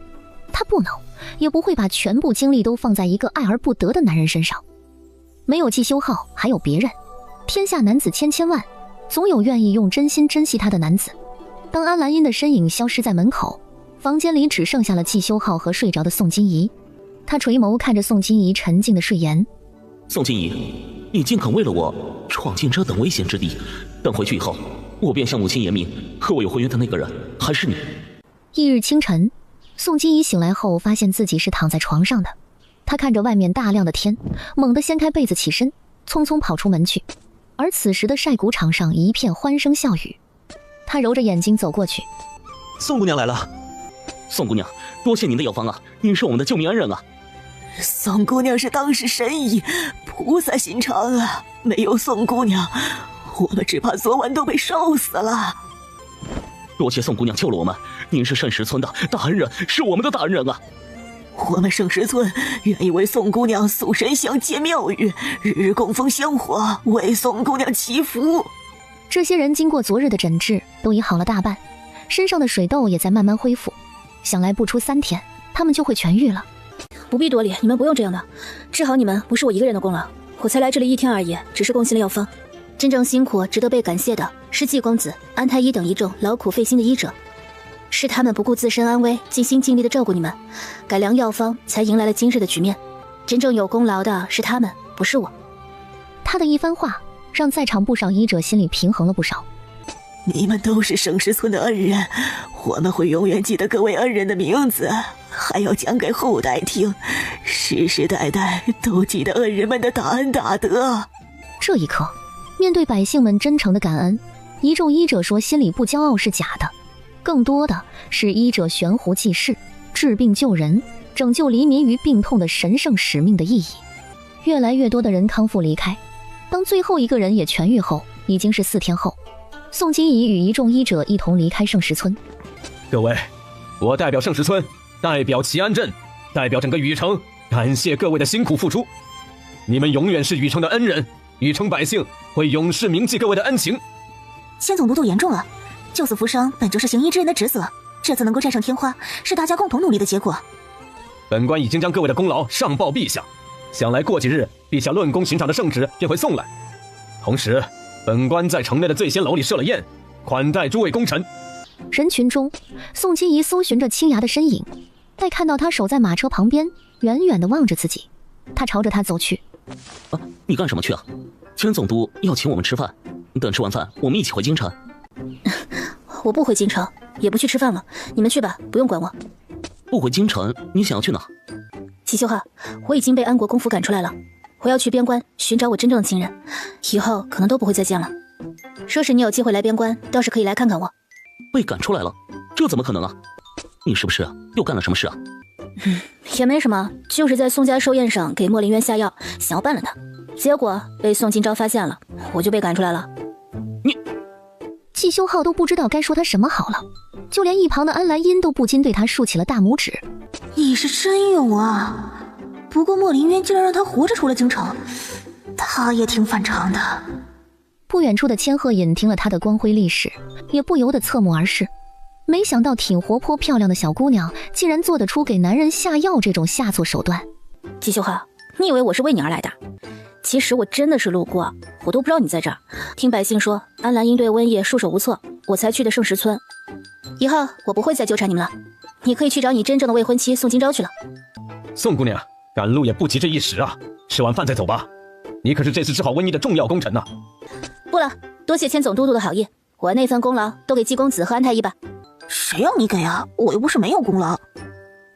他不能，也不会把全部精力都放在一个爱而不得的男人身上。没有季修浩，还有别人。天下男子千千万，总有愿意用真心珍惜他的男子。当安澜音的身影消失在门口，房间里只剩下了季修浩和睡着的宋金仪。他垂眸看着宋金仪沉静的睡颜。宋金仪，你竟肯为了我闯进这等危险之地，等回去以后，我便向母亲言明，和我有婚约的那个人还是你。翌日清晨，宋金仪醒来后发现自己是躺在床上的。他看着外面大亮的天，猛地掀开被子起身，匆匆跑出门去。而此时的晒谷场上一片欢声笑语。他揉着眼睛走过去。宋姑娘来了。宋姑娘，多谢您的药方啊，您是我们的救命恩人啊。宋姑娘是当世神医，菩萨心肠啊！没有宋姑娘，我们只怕昨晚都被烧死了。多谢宋姑娘救了我们，您是圣石村的大恩人，是我们的大恩人啊！我们圣石村愿意为宋姑娘塑神像建庙宇，日日供奉香火，为宋姑娘祈福。这些人经过昨日的诊治，都已好了大半，身上的水痘也在慢慢恢复，想来不出3天，他们就会痊愈了。不必多礼，你们不用这样的，治好你们不是我一个人的功劳，我才来这里1天而已，只是贡献了药方。真正辛苦值得被感谢的是季公子、安太医等一众劳苦费心的医者，是他们不顾自身安危，尽心尽力的照顾你们，改良药方，才迎来了今日的局面。真正有功劳的是他们，不是我。他的一番话让在场不少医者心里平衡了不少。你们都是圣石村的恩人，我们会永远记得各位恩人的名字，还要讲给后代听，世世代代都记得恩人们的大恩大德。这一刻，面对百姓们真诚的感恩，一众医者说心里不骄傲是假的，更多的是医者悬壶济世、治病救人、拯救黎民于病痛的神圣使命的意义。越来越多的人康复离开，当最后一个人也痊愈后，已经是4天后。宋金仪与一众医者一同离开圣石村。各位，我代表圣石村，代表齐安镇，代表整个禹城，感谢各位的辛苦付出。你们永远是禹城的恩人，禹城百姓会永世铭记各位的恩情。千总督度严重了，救死扶伤本就是行医之人的职责，这次能够战胜天花，是大家共同努力的结果。本官已经将各位的功劳上报陛下，想来过几日，陛下论功行赏的圣旨便会送来。同时，本官在城内的醉仙楼里设了宴，款待诸位功臣。人群中，宋金仪搜寻着青崖的身影，待看到他守在马车旁边，远远地望着自己，他朝着他走去。你干什么去啊？千总督要请我们吃饭，等吃完饭，我们一起回京城。我不回京城，也不去吃饭了，你们去吧，不用管我。不回京城，你想要去哪？齐修浩，我已经被安国公府赶出来了，我要去边关寻找我真正的亲人，以后可能都不会再见了。说是你有机会来边关，倒是可以来看看我。被赶出来了？这怎么可能啊？你是不是又干了什么事啊？也没什么，就是在宋家寿宴上给莫林渊下药，想要办了他，结果被宋金钊发现了，我就被赶出来了。季修浩都不知道该说他什么好了，就连一旁的安澜音都不禁对他竖起了大拇指。你是真勇啊！不过莫林渊竟然让他活着出了京城，他也挺反常的。不远处的千鹤隐听了他的光辉历史，也不由得侧目而视。没想到挺活泼漂亮的小姑娘竟然做得出给男人下药这种下作手段。季修浩，你以为我是为你而来的？其实我真的是路过，我都不知道你在这儿。听百姓说安澜音对瘟疫束手无策，我才去的圣石村。以后我不会再纠缠你们了，你可以去找你真正的未婚妻宋金钊去了。宋姑娘，赶路也不急这一时啊，吃完饭再走吧。你可是这次治好瘟疫的重要功臣呐。不了，多谢千总督督的好意，我那份功劳都给季公子和安太医吧。谁要你给啊？我又不是没有功劳。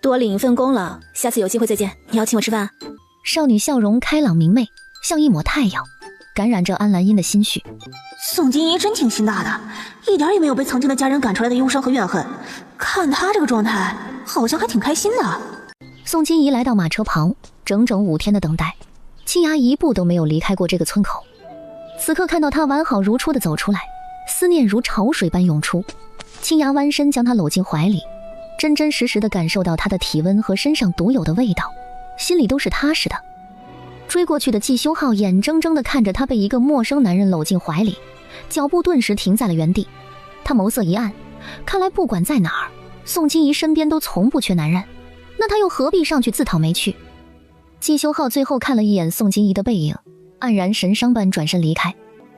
多领一份功劳，下次有机会再见。你要请我吃饭啊？少女笑容开朗明媚，像一抹太阳，感染着安澜音的心绪。宋金怡真挺心大的，一点也没有被曾经的家人赶出来的忧伤和怨恨。看她这个状态，好像还挺开心的。宋金怡来到马车旁，整整5天的等待，青芽一步都没有离开过这个村口。此刻看到她完好如初的走出来，思念如潮水般涌出。青芽弯身将她搂进怀里，真真实实的感受到她的体温和身上独有的味道，心里都是踏实的。追过去的季修浩眼睁睁地看着他被一个陌生男人搂进怀里，脚步顿时停在了原地。他眸色一暗，看来不管在哪儿，宋金怡身边都从不缺男人，那他又何必上去自讨没趣？季修浩最后看了一眼宋金怡的背影，黯然神伤般转身离开。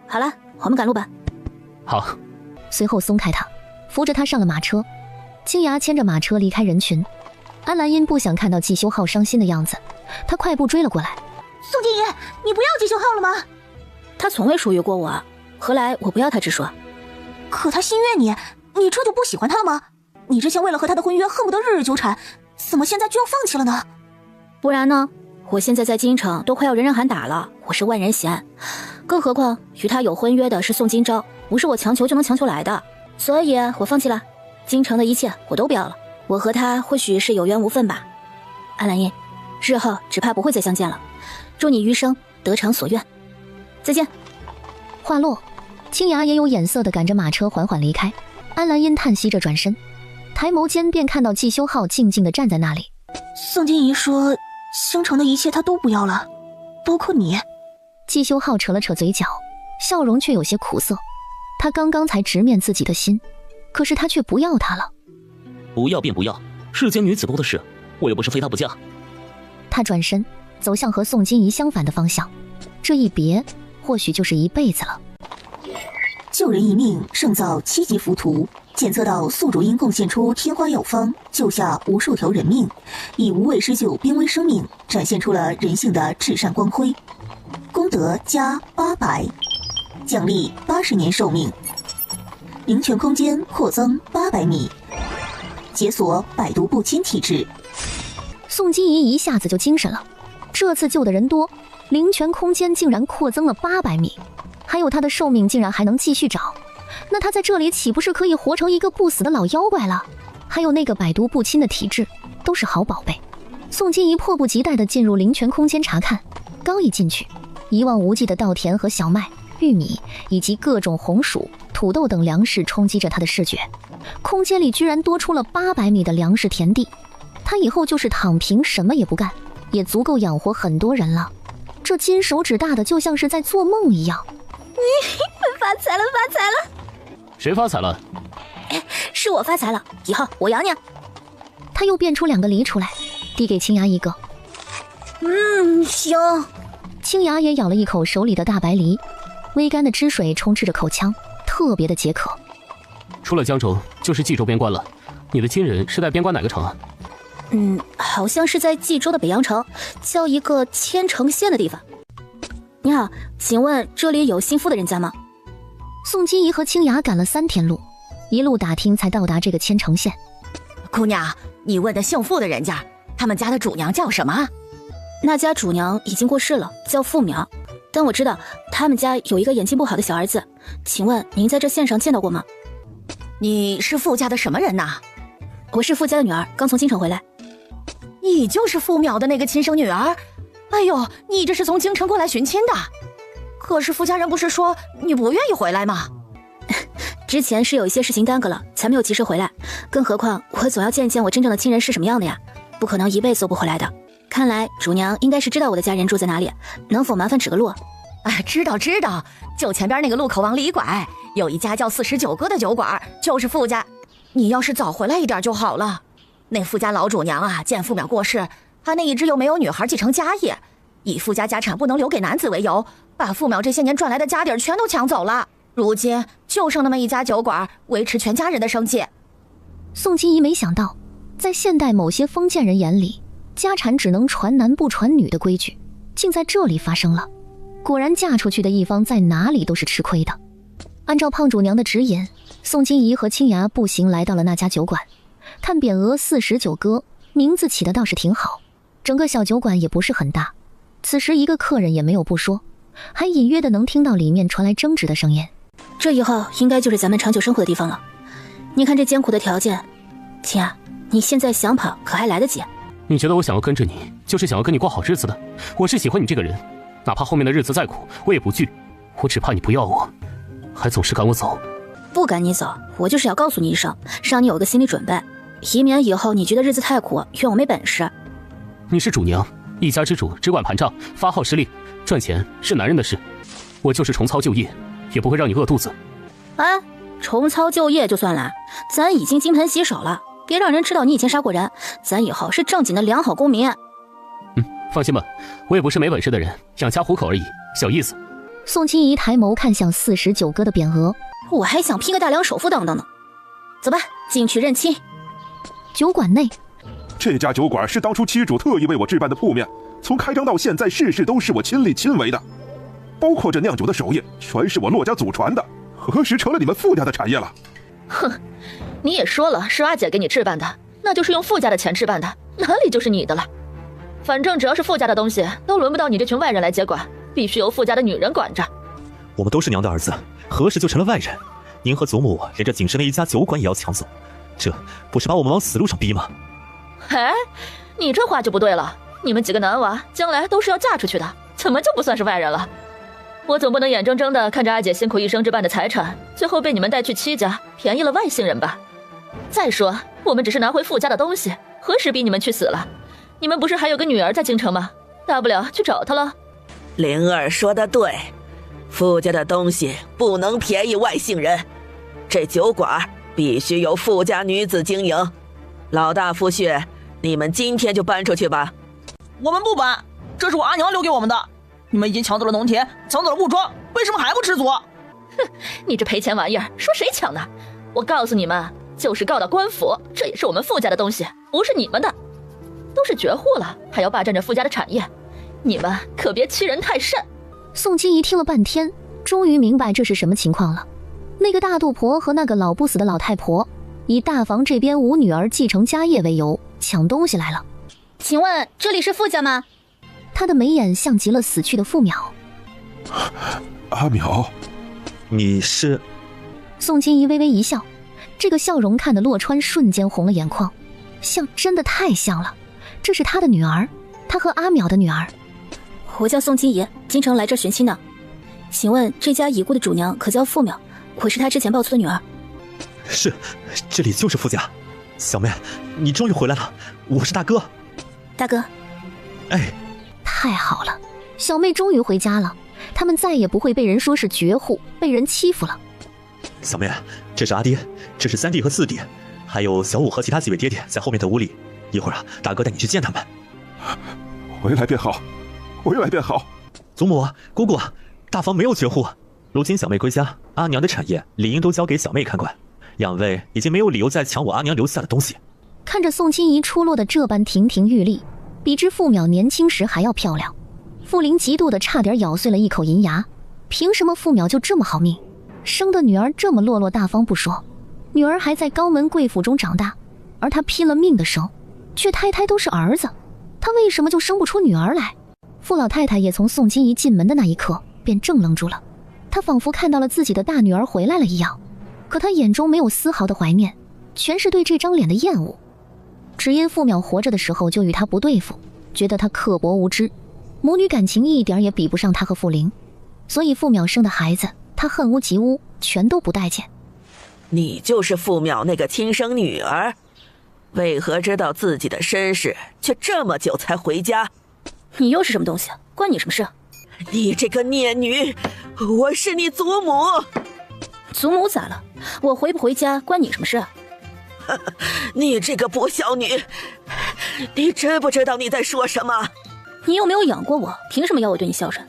好了，我们赶路吧。好。随后松开他，扶着他上了马车。青芽牵着马车离开人群。安澜音不想看到季修浩伤心的样子，他快步追了过来。宋金怡，你不要季修浩了吗？他从未疏于过我，何来我不要他之说？可他心悦你，你这就不喜欢他了吗？你之前为了和他的婚约恨不得日日纠缠，怎么现在就要放弃了呢？不然呢？我现在在京城都快要人人喊打了，我是万人喜爱，更何况与他有婚约的是宋金钊，不是我强求就能强求来的，所以我放弃了。京城的一切我都不要了，我和他或许是有缘无分吧。安澜音，日后只怕不会再相见了，祝你余生得偿所愿，再见。话落，青芽也有眼色地赶着马车缓缓离开。安澜音叹息着转身，抬眸间便看到季修浩静静地站在那里。宋金怡说京城的一切他都不要了，包括你。季修浩扯了扯嘴角，笑容却有些苦涩。他刚刚才直面自己的心，可是他却不要他了。不要便不要，世间女子多的是，我又不是非她不嫁。他转身走向和宋金怡相反的方向，这一别或许就是一辈子了。救人一命胜造7级浮屠，检测到宿主因贡献出天花药方，救下无数条人命，以无畏施救濒危生命，展现出了人性的至善光辉。功德加800，奖励80年寿命，灵泉空间扩增800米，解锁百毒不侵体质。宋金怡一下子就精神了，这次救的人多，灵泉空间竟然扩增了800米，还有他的寿命竟然还能继续长，那他在这里岂不是可以活成一个不死的老妖怪了？还有那个百毒不侵的体质，都是好宝贝。宋金怡迫不及待地进入灵泉空间查看，刚一进去，一望无际的稻田和小麦、玉米以及各种红薯、土豆等粮食冲击着他的视觉，空间里居然多出了800米的粮食田地。他以后就是躺平什么也不干，也足够养活很多人了。这金手指大的就像是在做梦一样。发财了，发财了！谁发财了？是我发财了，以后我养你。他又变出2个梨出来，递给青芽一个。香。青芽也咬了一口手里的大白梨，微甘的汁水充斥着口腔，特别的解渴。出了江州就是冀州边关了，你的亲人是在边关哪个城啊？好像是在冀州的北阳城，叫一个千城县的地方。你好，请问这里有姓傅的人家吗？宋金怡和青芽赶了3天路，一路打听才到达这个千城县。姑娘，你问的姓傅的人家，他们家的主娘叫什么？那家主娘已经过世了，叫傅苗，但我知道他们家有一个眼睛不好的小儿子，请问您在这县上见到过吗？你是傅家的什么人呐？我是傅家的女儿，刚从京城回来。你就是傅淼的那个亲生女儿？哎呦，你这是从京城过来寻亲的？可是傅家人不是说你不愿意回来吗？之前是有一些事情耽搁了，才没有及时回来。更何况我总要见见我真正的亲人是什么样的呀，不可能一辈子都不回来的。看来主娘应该是知道我的家人住在哪里，能否麻烦指个路？知道，就前边那个路口往里拐，有一家叫49哥的酒馆，就是傅家。你要是早回来一点就好了。那傅家老主娘啊，见傅淼过世，她那一直又没有女孩继承家业，以傅家家产不能留给男子为由，把傅淼这些年赚来的家底全都抢走了。如今就剩那么一家酒馆维持全家人的生计。宋金怡没想到，在现代某些封建人眼里，家产只能传男不传女的规矩，竟在这里发生了。果然嫁出去的一方在哪里都是吃亏的。按照胖主娘的指引，宋金怡和青芽步行来到了那家酒馆。看匾额49哥，名字起的倒是挺好。整个小酒馆也不是很大，此时一个客人也没有不说，还隐约的能听到里面传来争执的声音。这以后应该就是咱们长久生活的地方了。你看这艰苦的条件，青芽，你现在想跑可还来得及。你觉得我想要跟着你，就是想要跟你过好日子的？我是喜欢你这个人，哪怕后面的日子再苦，我也不惧。我只怕你不要我，还总是赶我走。不赶你走，我就是要告诉你一声，让你有个心理准备，以免以后你觉得日子太苦，怨我没本事。你是主娘，一家之主，只管盘账，发号施令，赚钱是男人的事。我就是重操旧业，也不会让你饿肚子。哎，重操旧业就算了，咱已经金盆洗手了，别让人知道你以前杀过人，咱以后是正经的良好公民。放心吧，我也不是没本事的人，养家糊口而已，小意思。宋金怡抬眸看向49哥的匾额，我还想拼个大梁首富等等呢。走吧，进去认亲。酒馆内，这家酒馆是当初七主特意为我置办的铺面，从开张到现在，事事都是我亲力亲为的，包括这酿酒的手艺，全是我骆家祖传的，何时成了你们傅家的产业了？哼，你也说了是阿姐给你置办的，那就是用傅家的钱置办的，哪里就是你的了？反正只要是傅家的东西，都轮不到你这群外人来接管，必须由傅家的女人管着。我们都是娘的儿子，何时就成了外人？您和祖母连这仅剩的一家酒馆也要抢走，这不是把我们往死路上逼吗？哎，你这话就不对了，你们几个男娃将来都是要嫁出去的，怎么就不算是外人了？我总不能眼睁睁的看着阿姐辛苦一生置办的财产，最后被你们带去戚家，便宜了外姓人吧？再说，我们只是拿回傅家的东西，何时逼你们去死了？你们不是还有个女儿在京城吗？大不了去找她了。灵儿说的对，傅家的东西不能便宜外姓人，这酒馆必须由傅家女子经营。老大傅旭，你们今天就搬出去吧。我们不搬，这是我阿娘留给我们的。你们已经抢走了农田，抢走了木桩，为什么还不知足？哼，你这赔钱玩意儿，说谁抢的？我告诉你们，就是告到官府，这也是我们傅家的东西，不是你们的。都是绝户了，还要霸占着傅家的产业，你们可别欺人太甚。宋金怡听了半天，终于明白这是什么情况了。那个大肚婆和那个老不死的老太婆，以大房这边无女儿继承家业为由，抢东西来了。请问这里是傅家吗？他的眉眼像极了死去的傅淼。阿淼，你是？宋金怡微微一笑，这个笑容看得洛川瞬间红了眼眶，像，真的太像了。这是他的女儿，他和阿淼的女儿。我叫宋金怡，京城来这寻亲的。请问这家已故的主娘可叫傅淼？我是她之前抱错的女儿。是，这里就是傅家。小妹，你终于回来了，我是大哥。大哥。哎，太好了，小妹终于回家了，他们再也不会被人说是绝户，被人欺负了。小妹，这是阿爹，这是三弟和四弟，还有小五和其他几位爹爹在后面的屋里。一会儿啊，大哥带你去见他们。回来便好，回来便好。祖母、姑姑，大房没有绝户，如今小妹归家，阿娘的产业理应都交给小妹看管，两位已经没有理由再抢我阿娘留下的东西。看着宋金怡出落的这般亭亭玉立，比之傅淼年轻时还要漂亮，傅林嫉妒的差点咬碎了一口银牙。凭什么傅淼就这么好命，生的女儿这么落落大方不说，女儿还在高门贵府中长大，而他拼了命的生，却胎胎都是儿子，他为什么就生不出女儿来？傅老太太也从宋金怡进门的那一刻便怔愣住了，她仿佛看到了自己的大女儿回来了一样，可她眼中没有丝毫的怀念，全是对这张脸的厌恶。只因傅淼活着的时候就与她不对付，觉得她刻薄无知，母女感情一点也比不上她和傅林，所以傅淼生的孩子她恨屋及乌，全都不待见。你就是傅淼那个亲生女儿，为何知道自己的身世，却这么久才回家？你又是什么东西？关你什么事？你这个孽女，我是你祖母。祖母咋了？我回不回家关你什么事？你这个不孝女，你知不知道你在说什么？你又没有养过我，凭什么要我对你孝顺？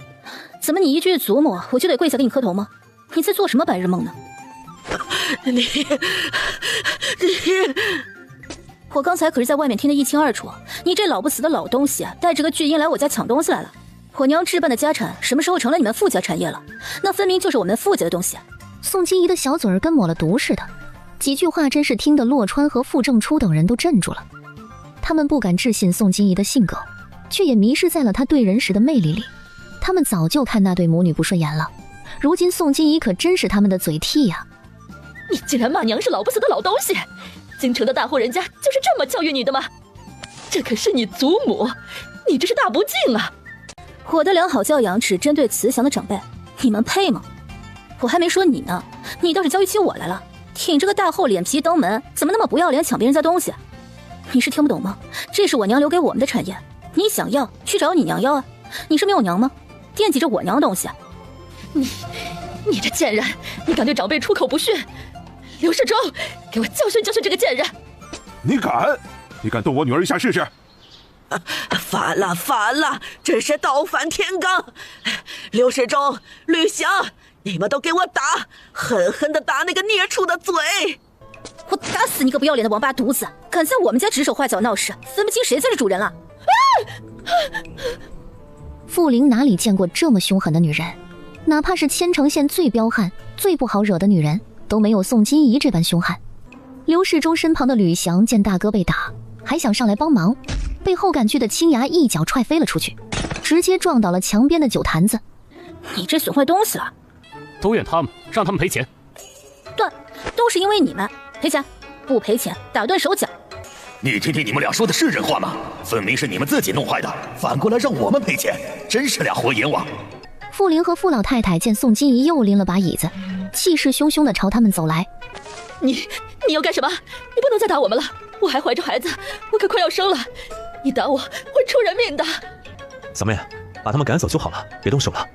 怎么你一句祖母我就得跪下给你磕头吗？你在做什么白日梦呢？你我刚才可是在外面听得一清二楚，你这老不死的老东西带着个巨婴来我家抢东西来了。我娘置办的家产什么时候成了你们傅家产业了？那分明就是我们傅家的东西。宋金怡的小嘴儿跟抹了毒似的，几句话真是听得洛川和傅正初等人都镇住了。他们不敢置信宋金怡的性格，却也迷失在了她对人时的魅力里。他们早就看那对母女不顺眼了，如今宋金怡可真是他们的嘴替呀！你竟然骂娘是老不死的老东西！京城的大户人家就是这么教育你的吗？这可是你祖母，你这是大不敬啊！我的良好教养只针对慈祥的长辈，你们配吗？我还没说你呢，你倒是教育起我来了，挺着个大厚脸皮登门，怎么那么不要脸，抢别人家东西？你是听不懂吗？这是我娘留给我们的产业，你想要去找你娘要啊！你是没有娘吗？惦记着我娘的东西？你这贱人，你敢对长辈出口不逊！刘世忠，给我教训教训这个贱人！你敢？你敢动我女儿一下试试？反了，反了！真是倒反天罡！刘世忠、吕翔，你们都给我打，狠狠地打那个孽畜的嘴！我打死你个不要脸的王八犊子！敢在我们家指手画脚闹事，分不清谁才是主人了！傅玲哪里见过这么凶狠的女人？哪怕是千城县最彪悍、最不好惹的女人，都没有宋金怡这般凶悍。刘世忠身旁的吕翔见大哥被打，还想上来帮忙，被后赶去的青牙一脚踹飞了出去，直接撞倒了墙边的酒坛子。你这损坏东西了！都怨他们，让他们赔钱。对，都是因为你们赔钱，不赔钱打断手脚。你听听你们俩说的是人话吗？分明是你们自己弄坏的，反过来让我们赔钱，真是俩活阎王！傅玲和傅老太太见宋金怡又拎了把椅子，气势汹汹地朝他们走来。你要干什么？你不能再打我们了，我还怀着孩子，我可快要生了，你打我会出人命的。小妹，把他们赶走就好了，别动手了。